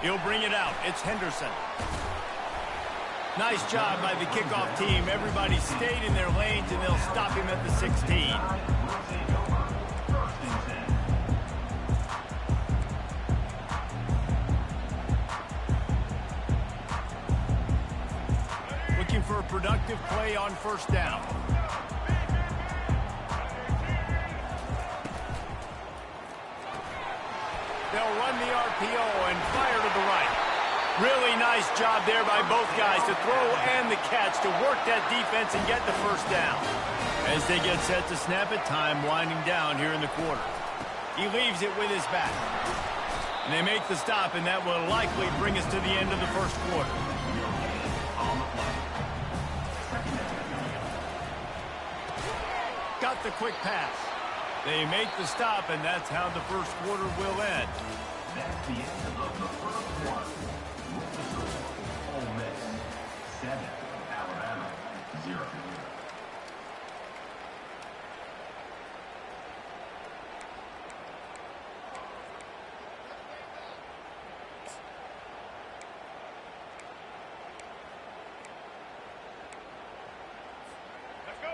He'll bring it out. It's Henderson. Nice job by the kickoff team. Everybody stayed in their lanes, and they'll stop him at the 16. Looking for a productive play on 1st down. They'll run the RPO and fire to the right. Really nice job there by both guys to throw and the catch to work that defense and get the 1st down. As they get set to snap it, time winding down here in the quarter. He leaves it with his back. And they make the stop, and that will likely bring us to the end of the 1st quarter. Got the quick pass. They make the stop, and that's how the 1st quarter will end. That's the end of the 1st quarter. With the score, Ole Miss 7, Alabama 0.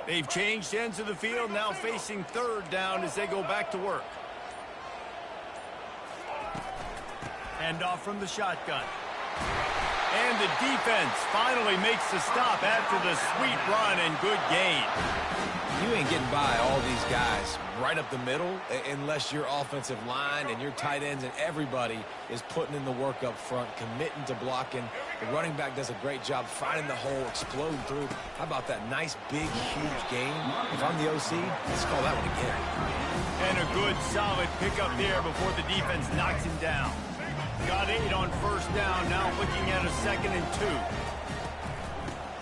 They've changed ends of the field, now facing 3rd down as they go back to work. Hand off from the shotgun. And the defense finally makes the stop after the sweet run and good gain. You ain't getting by all these guys right up the middle unless your offensive line and your tight ends and everybody is putting in the work up front, committing to blocking. The running back does a great job finding the hole, exploding through. How about that nice, big, huge gain? If I'm the OC, let's call that one again. And a good, solid pickup there before the defense knocks him down. Got 8 on first down, now looking at a 2nd and 2.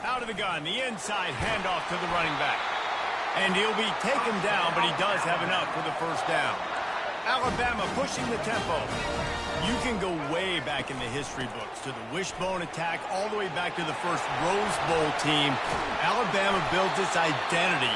Out of the gun, the inside handoff to the running back. And he'll be taken down, but he does have enough for the first down. Alabama pushing the tempo. You can go way back in the history books to the wishbone attack all the way back to the first Rose Bowl team. Alabama builds its identity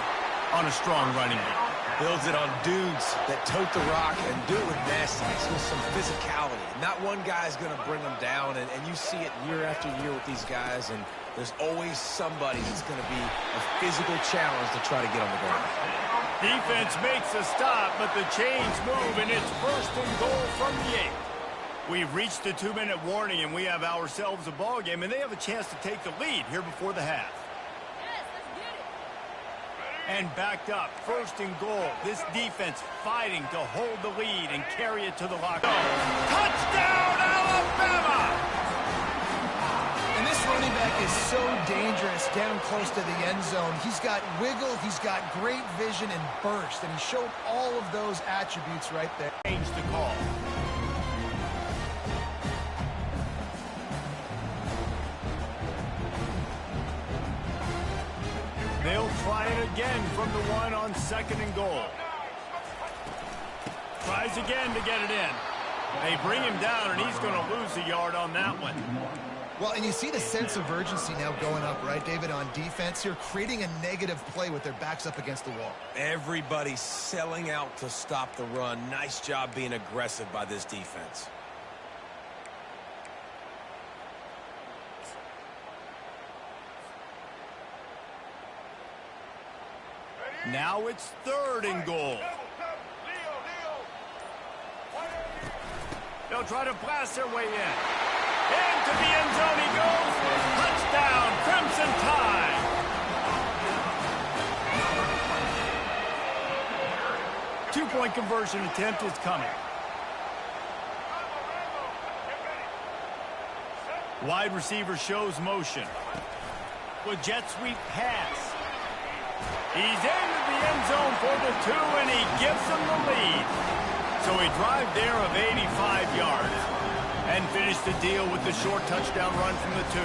on a strong running game. Builds it on dudes that tote the rock and do it with nastiness, with some physicality. Not one guy's going to bring them down, and you see it year after year with these guys, and there's always somebody that's going to be a physical challenge to try to get on the ground. Defense makes a stop, but the chains move, and it's 1st and goal from the 8. We've reached the 2-minute warning, and we have ourselves a ball game, and they have a chance to take the lead here before the half. And backed up, 1st and goal. This defense fighting to hold the lead and carry it to the locker. Touchdown, Alabama! And this running back is so dangerous down close to the end zone. He's got wiggle, he's got great vision and burst, and he showed all of those attributes right there. Change the call. They'll try it again from the 1 on 2nd and goal. Tries again to get it in. They bring him down, and he's going to lose a yard on that one. Well, and you see the sense of urgency now going up, right, David, on defense here, creating a negative play with their backs up against the wall. Everybody's selling out to stop the run. Nice job being aggressive by this defense. Now it's 3rd and goal. They'll try to blast their way in. Into the end zone he goes. Touchdown, Crimson Tide. Two-point conversion attempt is coming. Wide receiver shows motion. With jet sweep pass. He's into the end zone for the 2, and he gives them the lead. So a drive there of 85 yards. And finish the deal with the short touchdown run from the 2.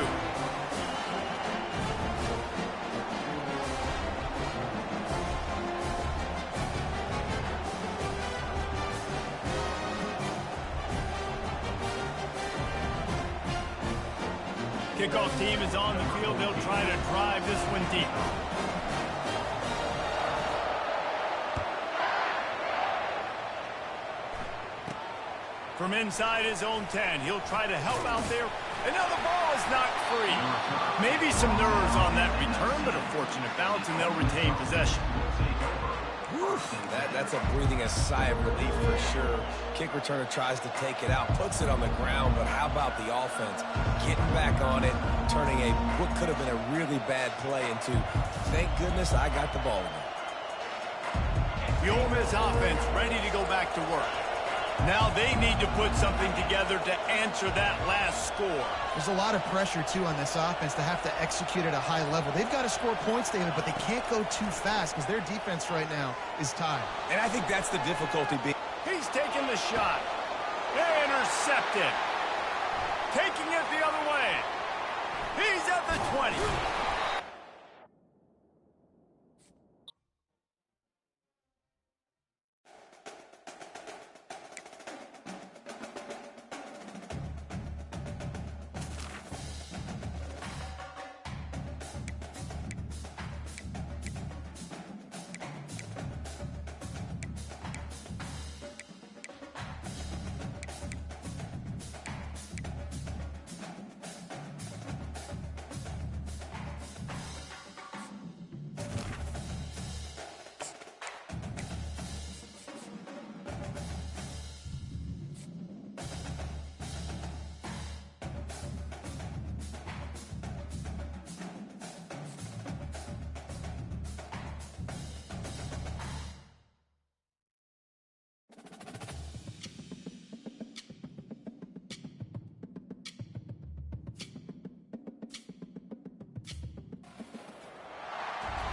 Kickoff team is on the field. They'll try to drive this one deep. From inside his own 10, he'll try to help out there. And now the ball is knocked free. Maybe some nerves on that return, but a fortunate bounce, and they'll retain possession. That's a breathing a sigh of relief for sure. Kick returner tries to take it out, puts it on the ground, but how about the offense getting back on it, turning what could have been a really bad play into, thank goodness I got the ball in it. The Ole Miss offense ready to go back to work. Now they need to put something together to answer that last score. There's a lot of pressure, too, on this offense to have to execute at a high level. They've got to score points, David, but they can't go too fast because their defense right now is tied. And I think that's the difficulty. He's taking the shot. Intercepted. Taking it the other way. He's at the 20.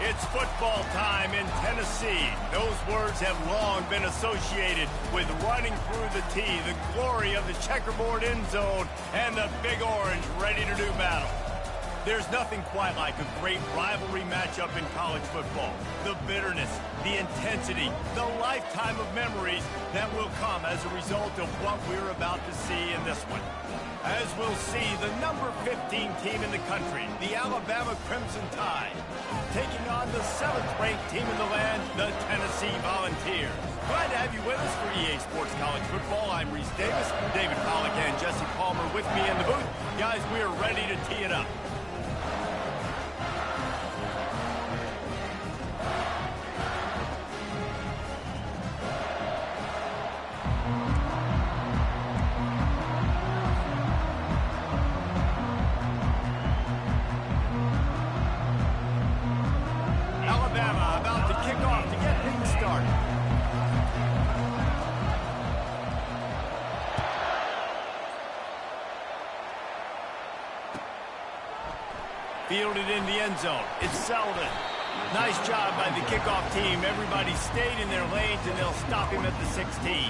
It's football time in Tennessee. Those words have long been associated with running through the tee, the glory of the checkerboard end zone, and the Big Orange ready to do battle. There's nothing quite like a great rivalry matchup in college football. The bitterness, the intensity, the lifetime of memories that will come as a result of what we're about to see in this one. As we'll see, the number 15 team in the country, the Alabama Crimson Tide, taking on the 7th-ranked team in the land, the Tennessee Volunteers. Glad to have you with us for EA Sports College Football. I'm Reese Davis, David Pollack and Jesse Palmer with me in the booth. Guys, we are ready to tee it up. Fielded in the end zone. It's Selden. Nice job by the kickoff team. Everybody stayed in their lanes, and they'll stop him at the 16.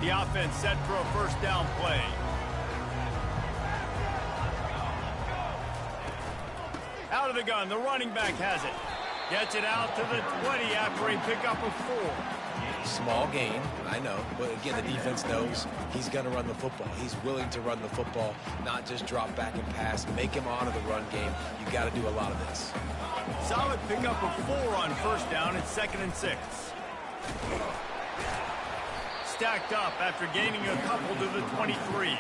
The offense set for a first down play. Out of the gun, the running back has it. Gets it out to the 20 after a pickup of 4. Small gain, I know. But again, the defense knows he's going to run the football. He's willing to run the football, not just drop back and pass. Make him honor the run game. You got to do a lot of this. Solid pickup of 4 on first down. It's 2nd and 6. Stacked up after gaining a couple to the 23.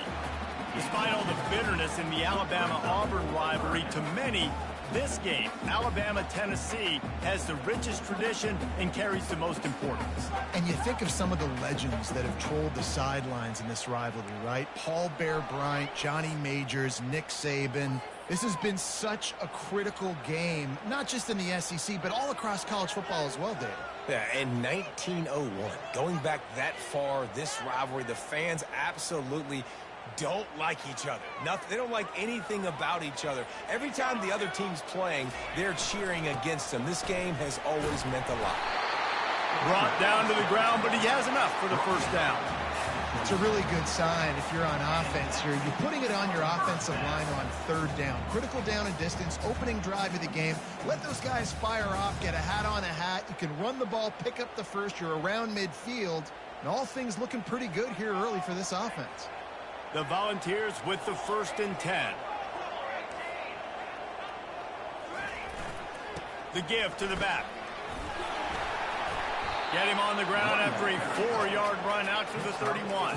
Despite all the bitterness in the Alabama-Auburn rivalry, to many, this game, Alabama-Tennessee, has the richest tradition and carries the most importance. And you think of some of the legends that have trolled the sidelines in this rivalry, right? Paul Bear Bryant, Johnny Majors, Nick Saban. This has been such a critical game, not just in the SEC, but all across college football as well, Dave. Yeah, in 1901, going back that far, this rivalry, the fans absolutely don't like each other. They don't like anything about each other. Every time the other team's playing, they're cheering against them. This game has always meant a lot. Brought down to the ground, but he has enough for the first down. It's a really good sign if you're on offense here. You're putting it on your offensive line on 3rd down. Critical down and distance, opening drive of the game. Let those guys fire off, get a hat on a hat. You can run the ball, pick up the first. You're around midfield. And all things looking pretty good here early for this offense. The Volunteers with the 1st and 10. The give to the back. Get him on the ground after a 4-yard run out to the 31.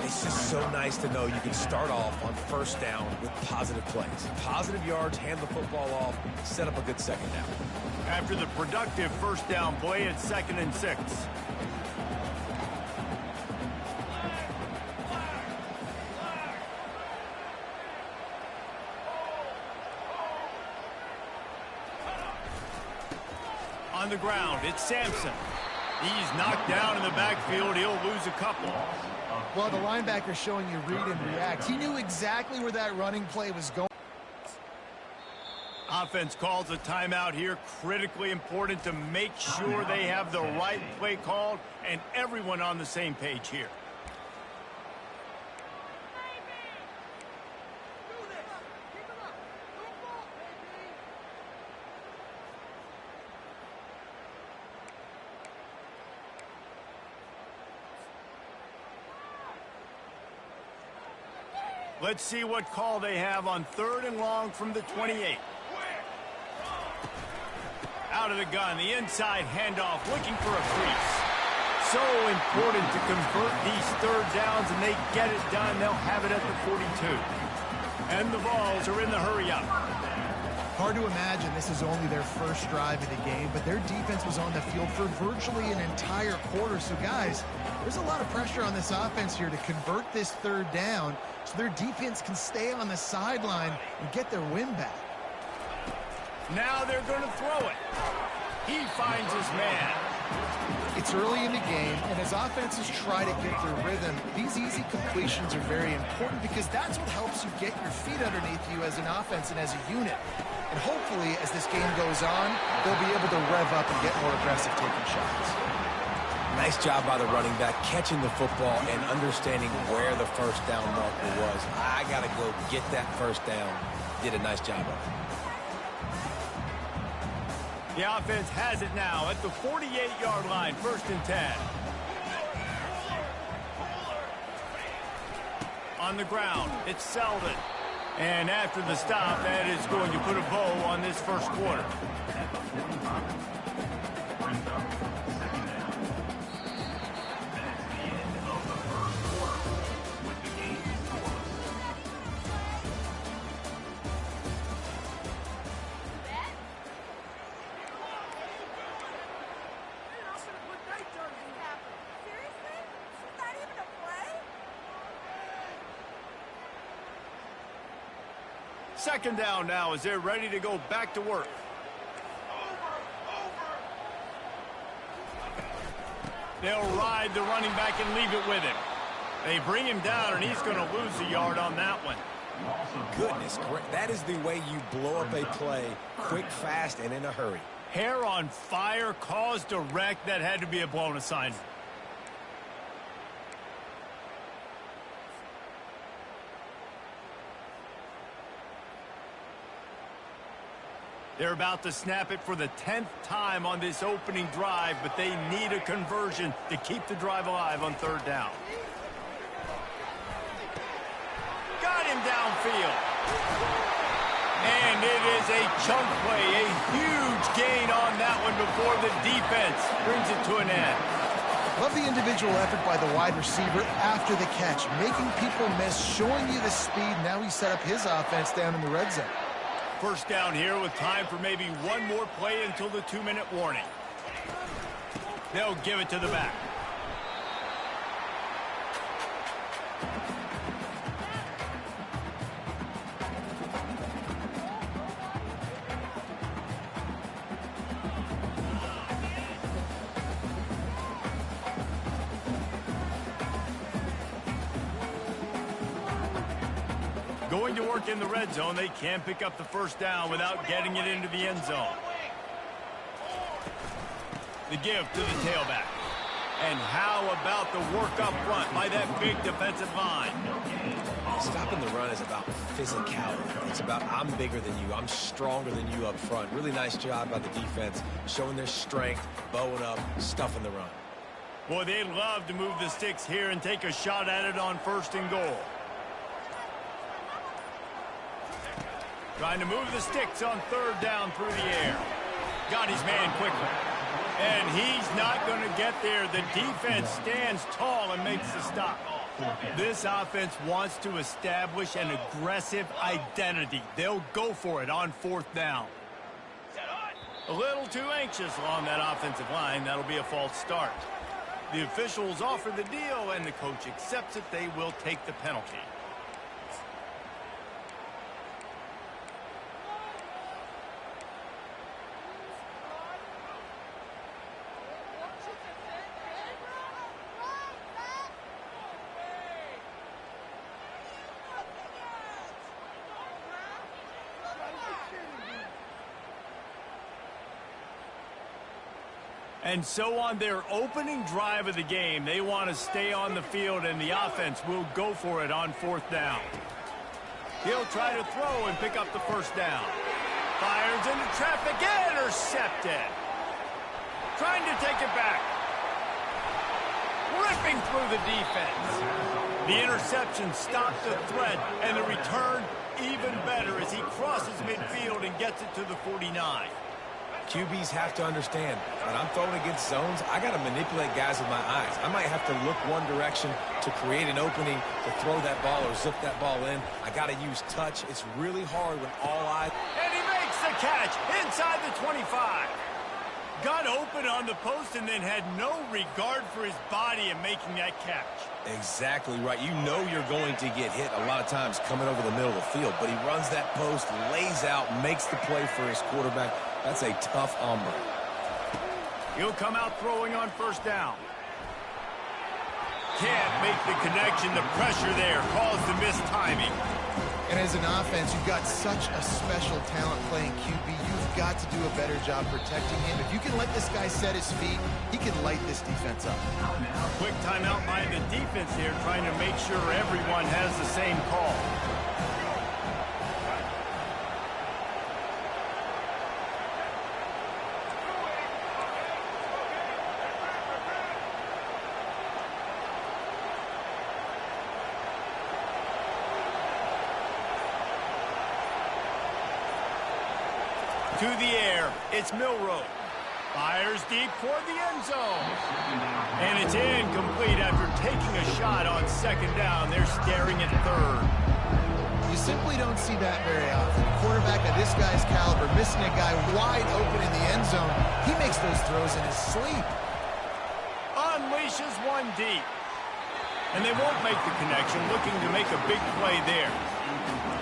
It's just so nice to know you can start off on first down with positive plays. Positive yards, hand the football off, set up a good second down. After the productive first down play, it's 2nd and 6. On the ground, it's Sampson. He's knocked down in the backfield. He'll lose a couple. Well, the linebacker's showing you read and react. He knew exactly where that running play was going. Offense calls a timeout here. Critically important to make sure they have the right play called and everyone on the same page here. Let's see what call they have on 3rd and long from the 28. Out of the gun, the inside handoff, looking for a crease. So important to convert these 3rd downs, and they get it done. They'll have it at the 42. And the Vols are in the hurry-up. Hard to imagine this is only their first drive of the game, but their defense was on the field for virtually an entire quarter. So, guys, there's a lot of pressure on this offense here to convert this 3rd down so their defense can stay on the sideline and get their win back. Now they're going to throw it. He finds his man. It's early in the game, and as offenses try to get their rhythm, these easy completions are very important because that's what helps you get your feet underneath you as an offense and as a unit. And hopefully, as this game goes on, they'll be able to rev up and get more aggressive taking shots. Nice job by the running back, catching the football and understanding where the first down marker was. I got to go get that first down. Did a nice job of it. The offense has it now at the 48-yard line, 1st and 10. On the ground, it's Selden. And after the stop, that is going to put a bow on this first quarter. Second down now as they're ready to go back to work. They'll ride the running back and leave it with him. They bring him down, and he's going to lose a yard on that one. Goodness, that is the way you blow up a play quick, fast, and in a hurry. Hair on fire, caused a wreck. That had to be a blown assignment. They're about to snap it for the 10th time on this opening drive, but they need a conversion to keep the drive alive on 3rd down. Got him downfield. And it is a chunk play, a huge gain on that one before the defense brings it to an end. Love the individual effort by the wide receiver after the catch, making people miss, showing you the speed. Now he set up his offense down in the red zone. First down here with time for maybe one more play until the 2-minute warning. They'll give it to the back. Going to work in the red zone, they can pick up the first down without getting it into the end zone. The give to the tailback. And how about the work up front by that big defensive line? Stopping the run is about physicality. It's about I'm bigger than you. I'm stronger than you up front. Really nice job by the defense, showing their strength, bowing up, stuffing the run. Boy, they'd love to move the sticks here and take a shot at it on 1st and goal. Trying to move the sticks on 3rd down through the air. Got his man quickly. And he's not going to get there. The defense stands tall and makes the stop. This offense wants to establish an aggressive identity. They'll go for it on 4th down. A little too anxious along that offensive line. That'll be a false start. The officials offer the deal, and the coach accepts it. They will take the penalty. And so on their opening drive of the game, they want to stay on the field, and the offense will go for it on 4th down. He'll try to throw and pick up the first down. Fires into traffic, intercepted. Trying to take it back. Ripping through the defense. The interception stopped the threat, and the return even better as he crosses midfield and gets it to the 49. QBs have to understand, when I'm throwing against zones, I got to manipulate guys with my eyes. I might have to look one direction to create an opening to throw that ball or zip that ball in. I got to use touch. It's really hard when all eyes. And he makes the catch inside the 25. Got open on the post and then had no regard for his body in making that catch. Exactly right. You know you're going to get hit a lot of times coming over the middle of the field, but he runs that post, lays out, makes the play for his quarterback. That's a tough hombre. He'll come out throwing on first down. Can't make the connection. The pressure there caused the missed timing. And as an offense, you've got such a special talent playing QB. You've got to do a better job protecting him. If you can let this guy set his feet, he can light this defense up. Quick timeout by the defense here, trying to make sure everyone has the same call. To the air, it's Milroe. Fires deep toward the end zone. And it's incomplete after taking a shot on second down. They're staring at third. You simply don't see that very often. A quarterback of this guy's caliber missing a guy wide open in the end zone. He makes those throws in his sleep. Unleashes one deep. And they won't make the connection, looking to make a big play there.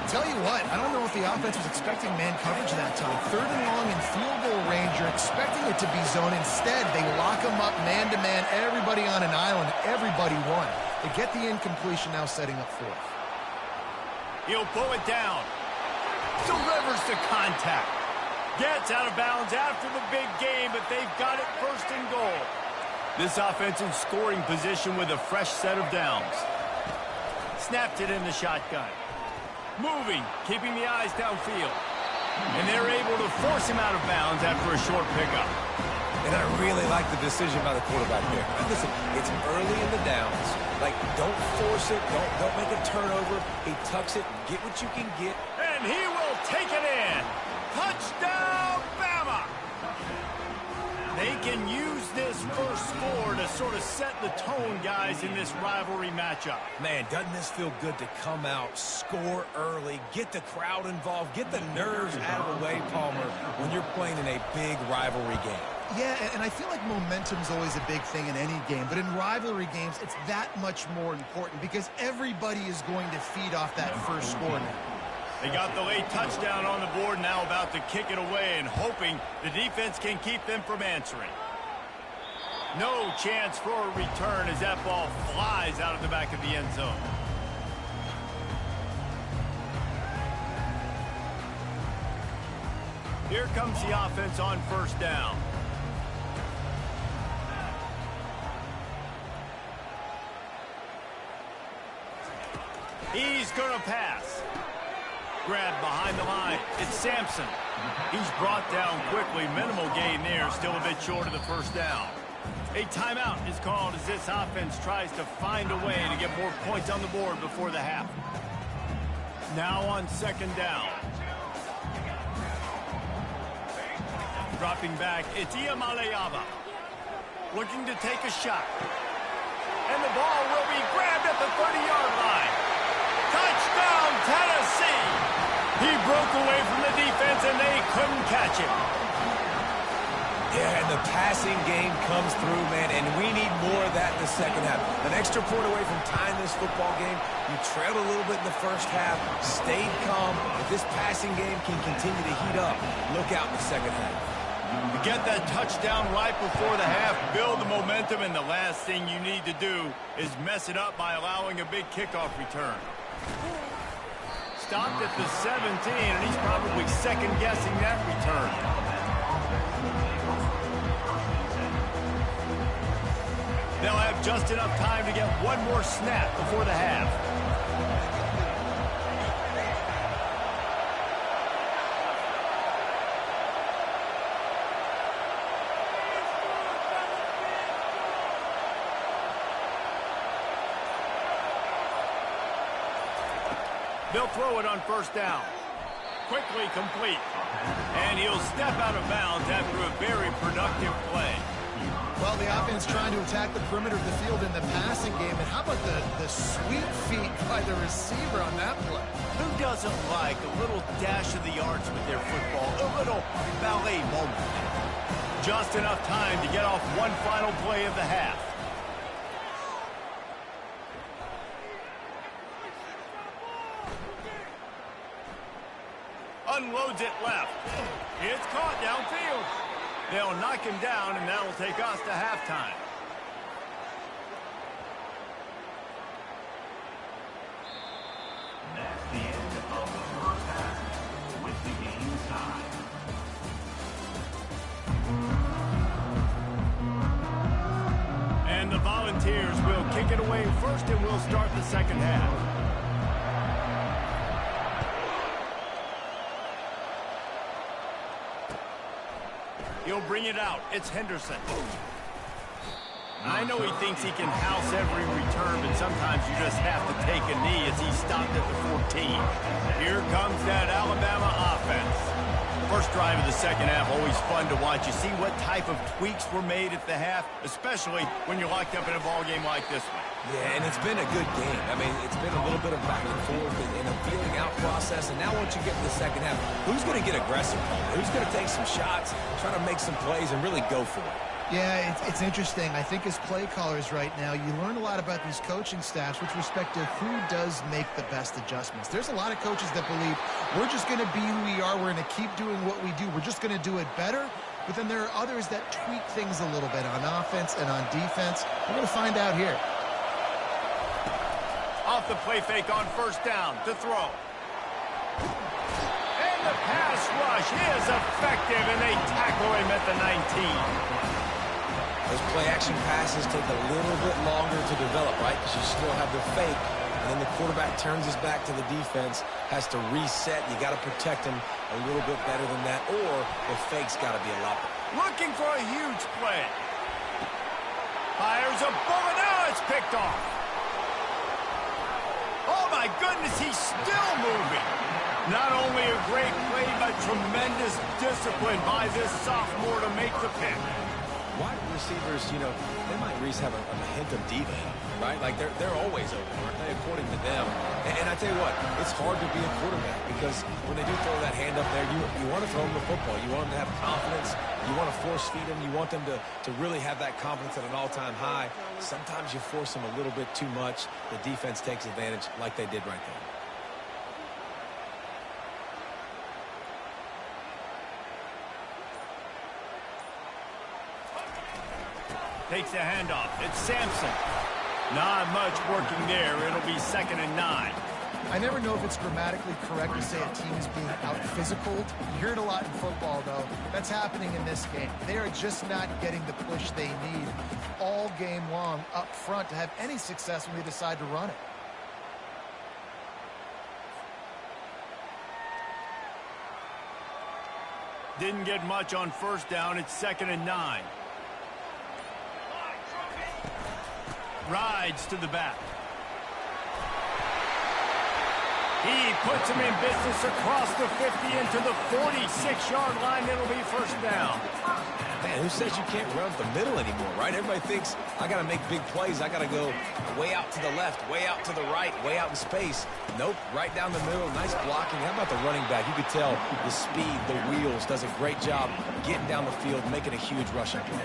Tell you what, I don't know if the offense was expecting man coverage that time. Third and long in field goal range, you're expecting it to be zone. Instead, they lock them up man-to-man, everybody on an island, everybody won. They get the incompletion, now setting up fourth. He'll pull it down. Delivers the contact. Gets out of bounds after the big game, but they've got it first and goal. This offense in scoring position with a fresh set of downs. Snapped it in the shotgun. Moving, keeping the eyes downfield. And they're able to force him out of bounds after a short pickup. And I really like the decision by the quarterback there. Listen, it's early in the downs. Like, don't force it. Don't make a turnover. He tucks it. Get what you can get. And he will take it in. Touchdown, Bama! They can use this first score to sort of set the tone, guys, in this rivalry matchup. Man, doesn't this feel good to come out, score early, get the crowd involved, get the nerves out of the way, Palmer, when you're playing in a big rivalry game? Yeah, and I feel like momentum's always a big thing in any game, but in rivalry games, it's that much more important because everybody is going to feed off that first score now. They got the late touchdown on the board, now about to kick it away and hoping the defense can keep them from answering. No chance for a return as that ball flies out of the back of the end zone. Here comes the offense on first down. He's going to pass. Grabbed behind the line. It's Sampson. He's brought down quickly. Minimal gain there. Still a bit short of the first down. A timeout is called as this offense tries to find a way to get more points on the board before the half. Now on second down. Dropping back, it's Iamaleava. Looking to take a shot. And the ball will be grabbed at the 30-yard line. Touchdown, Tennessee! He broke away from the defense, and they couldn't catch him. Yeah, and the passing game comes through, man, and we need more of that in the second half. An extra point away from tying this football game. You trailed a little bit in the first half, stayed calm. If this passing game can continue to heat up, look out in the second half. To get that touchdown right before the half, build the momentum, and the last thing you need to do is mess it up by allowing a big kickoff return. Stopped at the 17, and he's probably second-guessing that return. They'll have just enough time to get one more snap before the half. They'll throw it on first down. Quickly complete. And he'll step out of bounds after a very productive play. Well, the offense trying to attack the perimeter of the field in the passing game. And how about the sweet feet by the receiver on that play? Who doesn't like a little dash of the yards with their football? A little ballet moment. Just enough time to get off one final play of the half. Unloads it left. It's caught downfield. They'll knock him down, and that will take us to halftime. That's the end of the first half with the game tied. And the Volunteers will kick it away first, and we'll start the second half. He'll bring it out. It's Henderson. I know he thinks he can house every return, but sometimes you just have to take a knee as he stopped at the 14. Here comes that Alabama offense. First drive of the second half, always fun to watch. You see what type of tweaks were made at the half, especially when you're locked up in a ball game like this one. Yeah, and it's been a good game. I mean, it's been a little bit of back and forth and a feeling out process. And now once you get to the second half, who's going to get aggressive? Who's going to take some shots, try to make some plays, and really go for it? Yeah, it's interesting. I think as play callers right now, you learn a lot about these coaching staffs with respect to who does make the best adjustments. There's a lot of coaches that believe we're just going to be who we are. We're going to keep doing what we do. We're just going to do it better. But then there are others that tweak things a little bit on offense and on defense. We're going to find out here. Off the play fake on first down to throw. And the pass rush is effective, and they tackle him at the 19. Those play-action passes take a little bit longer to develop, right? Because you still have the fake, and then the quarterback turns his back to the defense, has to reset. You got to protect him a little bit better than that, or the fake's got to be a lot better. Looking for a huge play. Fires a bullet. Now it's picked off. Oh, my goodness, he's still moving. Not only a great play, but tremendous discipline by this sophomore to make the pick. Wide receivers, you know, they might at least have a hint of diva, right? Like, they're always open, aren't they, according to them? And I tell you what, it's hard to be a quarterback because when they do throw that hand up there, you want to throw them the football. You want them to have confidence. You want to force feed them. You want them to really have that confidence at an all-time high. Sometimes you force them a little bit too much. The defense takes advantage like they did right there. Takes the handoff. It's Sampson. Not much working there. It'll be 2nd and 9. I never know if it's grammatically correct to say a team is being out-physicaled. You hear it a lot in football, though. That's happening in this game. They are just not getting the push they need all game long up front to have any success when they decide to run it. Didn't get much on first down. It's 2nd and 9. Rides to the back. He puts him in business across the 50 into the 46-yard line. It'll be first down. Man, who says you can't run up the middle anymore, right? Everybody thinks, I got to make big plays. I got to go way out to the left, way out to the right, way out in space. Nope, right down the middle. Nice blocking. How about the running back? You could tell the speed, the wheels, does a great job getting down the field, making a huge rushing play.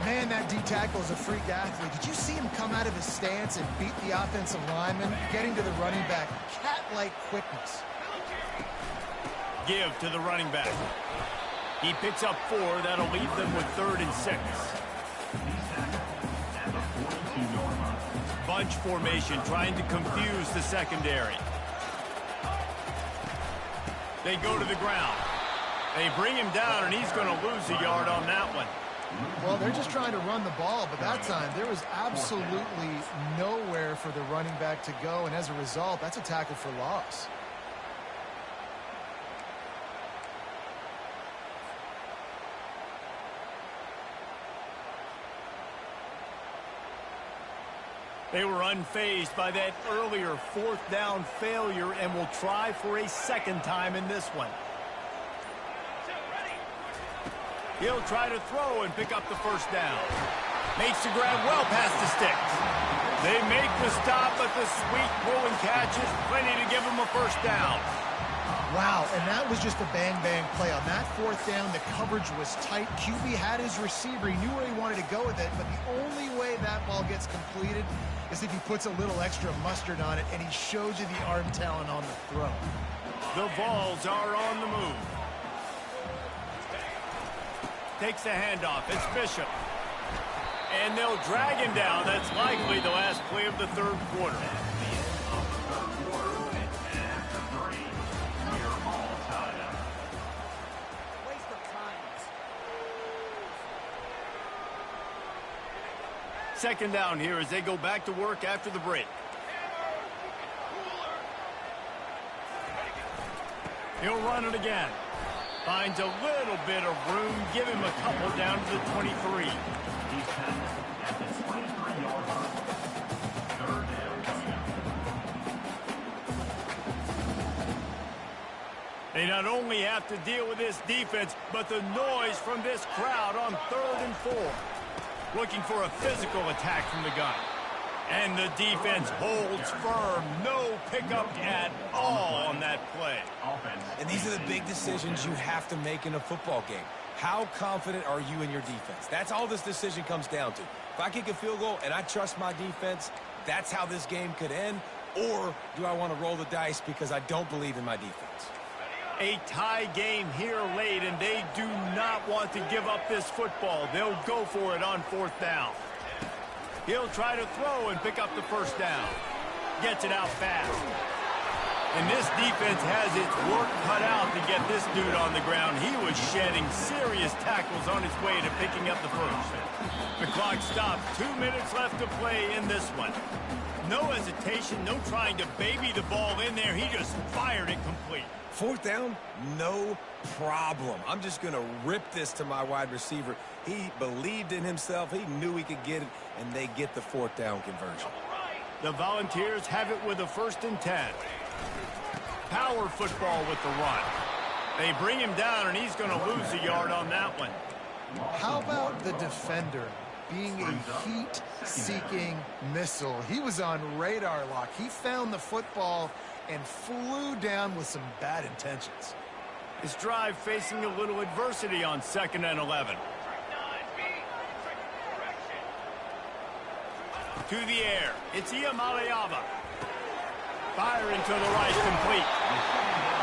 Man, that D-tackle is a freak athlete. Did you see him come out of his stance and beat the offensive lineman, getting to the running back? Cat-like quickness. Give to the running back. He picks up 4. That'll leave them with 3rd and 6. Bunch formation, trying to confuse the secondary. They go to the ground. They bring him down, and he's going to lose a yard on that one. Well, they're just trying to run the ball, but that time there was absolutely nowhere for the running back to go, and as a result, that's a tackle for loss. They were unfazed by that earlier 4th down failure and will try for a 2nd time in this one. He'll try to throw and pick up the first down. Makes the grab well past the sticks. They make the stop, but the sweet throw and catch is plenty to give them a first down. Wow, and that was just a bang-bang play. On that 4th down, the coverage was tight. QB had his receiver. He knew where he wanted to go with it, but the only way that ball gets completed is if he puts a little extra mustard on it, and he shows you the arm talent on the throw. The Vols are on the move. takes the handoff. It's Bishop. And they'll drag him down. That's likely the last play of the third quarter. Second down here as they go back to work after the break. He'll run it again. Finds a little bit of room. Give him a couple down to the 23. He's at the 23-yard line. Third down coming up. They not only have to deal with this defense, but the noise from this crowd on 3rd and 4. Looking for a physical attack from the gun. And the defense holds firm. No pickup at all on that play. And these are the big decisions you have to make in a football game. How confident are you in your defense? That's all this decision comes down to. If I kick a field goal and I trust my defense, that's how this game could end. Or do I want to roll the dice because I don't believe in my defense? A tie game here late, and they do not want to give up this football. They'll go for it on 4th down. He'll try to throw and pick up the first down. Gets it out fast. And this defense has its work cut out to get this dude on the ground. He was shedding serious tackles on his way to picking up the first. The clock stops. 2 minutes left to play in this one. No hesitation, no trying to baby the ball in there. He just fired it complete. 4th down, no problem. I'm just going to rip this to my wide receiver. He believed in himself. He knew he could get it, and they get the 4th down conversion. The Volunteers have it with a 1st and 10. Power football with the run. They bring him down, and he's going to lose a yard on that one. How about the defender being a heat-seeking missile? He was on radar lock. He found the football and flew down with some bad intentions. This drive facing a little adversity on 2nd and 11. To the air. It's Iamaleava. Firing to the right, complete.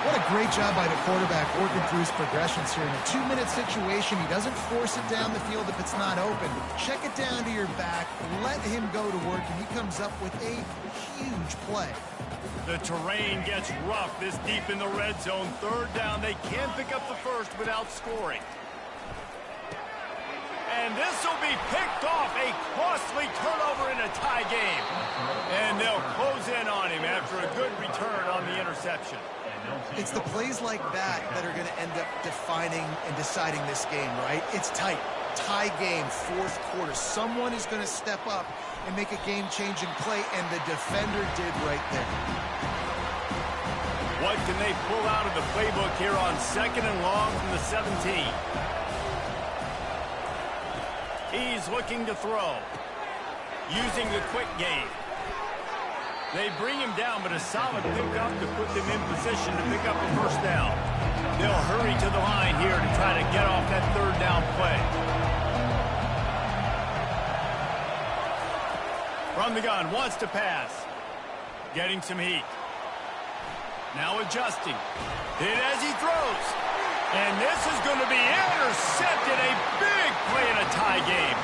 What a great job by the quarterback working through his progressions here. In a 2-minute situation, he doesn't force it down the field if it's not open. Check it down to your back, let him go to work, and he comes up with a huge play. The terrain gets rough this deep in the red zone. 3rd down, they can pick up the first without scoring. And this will be picked off. A costly turnover in a tie game. And they'll close in on him after a good return on the interception. It's the plays like that that are going to end up defining and deciding this game, right? It's tight. Tie game, 4th quarter. Someone is going to step up and make a game-changing play, and the defender did right there. What can they pull out of the playbook here on 2nd and long from the 17? He's looking to throw. Using the quick game. They bring him down, but a solid pickup to put them in position to pick up a first down. They'll hurry to the line here to try to get off that 3rd down play. From the gun, wants to pass. Getting some heat. Now adjusting. Hit as he throws. And this is going to be intercepted. A big play in a tie game.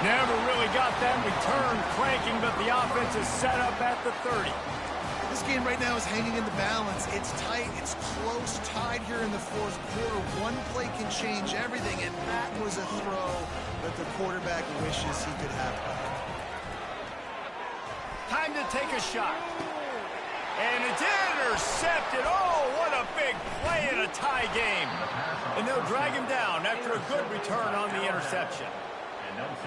Never really got that return cranking, but the offense is set up at the 30. This game right now is hanging in the balance. It's tight. It's close. Tied here in the 4th quarter. One play can change everything, and that was a throw that the quarterback wishes he could have. Time to take a shot. And it's intercepted. Oh, what a big play in a tie game. And they'll drag him down after a good return on the interception.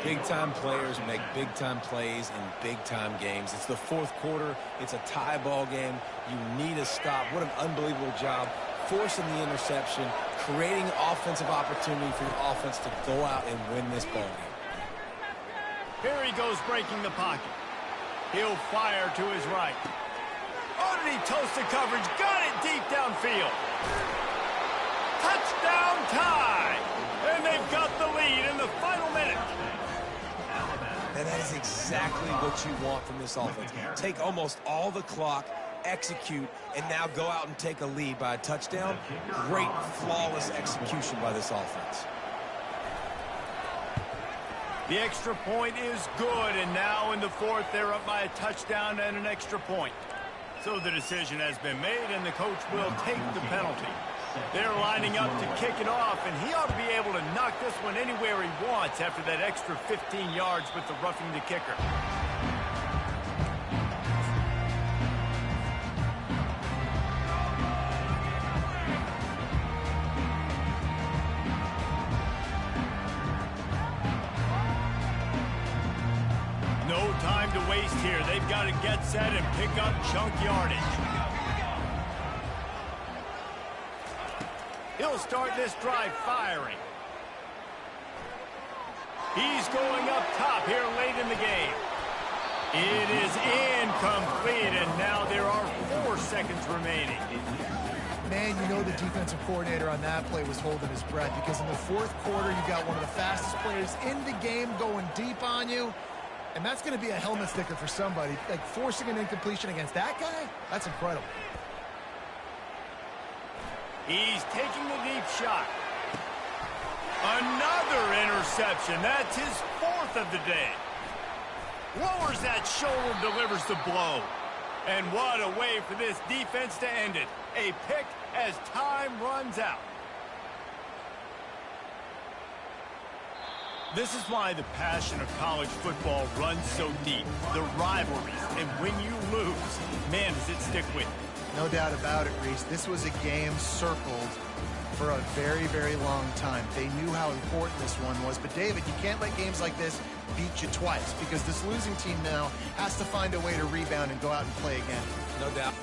Big-time players make big-time plays in big-time games. It's the 4th quarter. It's a tie ball game. You need a stop. What an unbelievable job forcing the interception, creating offensive opportunity for your offense to go out and win this ball game. Here he goes breaking the pocket. He'll fire to his right. Underneath toasted coverage. Got it deep downfield. Touchdown tie. And they've got the lead in the final minute. And that is exactly what you want from this offense. Take almost all the clock, execute, and now go out and take a lead by a touchdown. Great, flawless execution by this offense. The extra point is good, and now in the fourth, they're up by a touchdown and an extra point. So the decision has been made, and the coach will take the penalty. They're lining up to kick it off, and he ought to be able to knock this one anywhere he wants after that extra 15 yards with the roughing the kicker. No time to waste here. They've got to get set and pick up chunk yardage. He'll start this drive firing. He's going up top here late in the game. It is incomplete, and now there are 4 seconds remaining. Man, you know the defensive coordinator on that play was holding his breath, because in the fourth quarter, you got one of the fastest players in the game going deep on you, and that's going to be a helmet sticker for somebody. Like, forcing an incompletion against that guy, that's incredible. He's taking the deep shot. Another interception. That's his 4th of the day. Lowers that shoulder, delivers the blow. And what a way for this defense to end it. A pick as time runs out. This is why the passion of college football runs so deep. The rivalries. And when you lose, man, does it stick with you. No doubt about it, Reese. This was a game circled for a very, very long time. They knew how important this one was. But, David, you can't let games like this beat you twice, because this losing team now has to find a way to rebound and go out and play again. No doubt.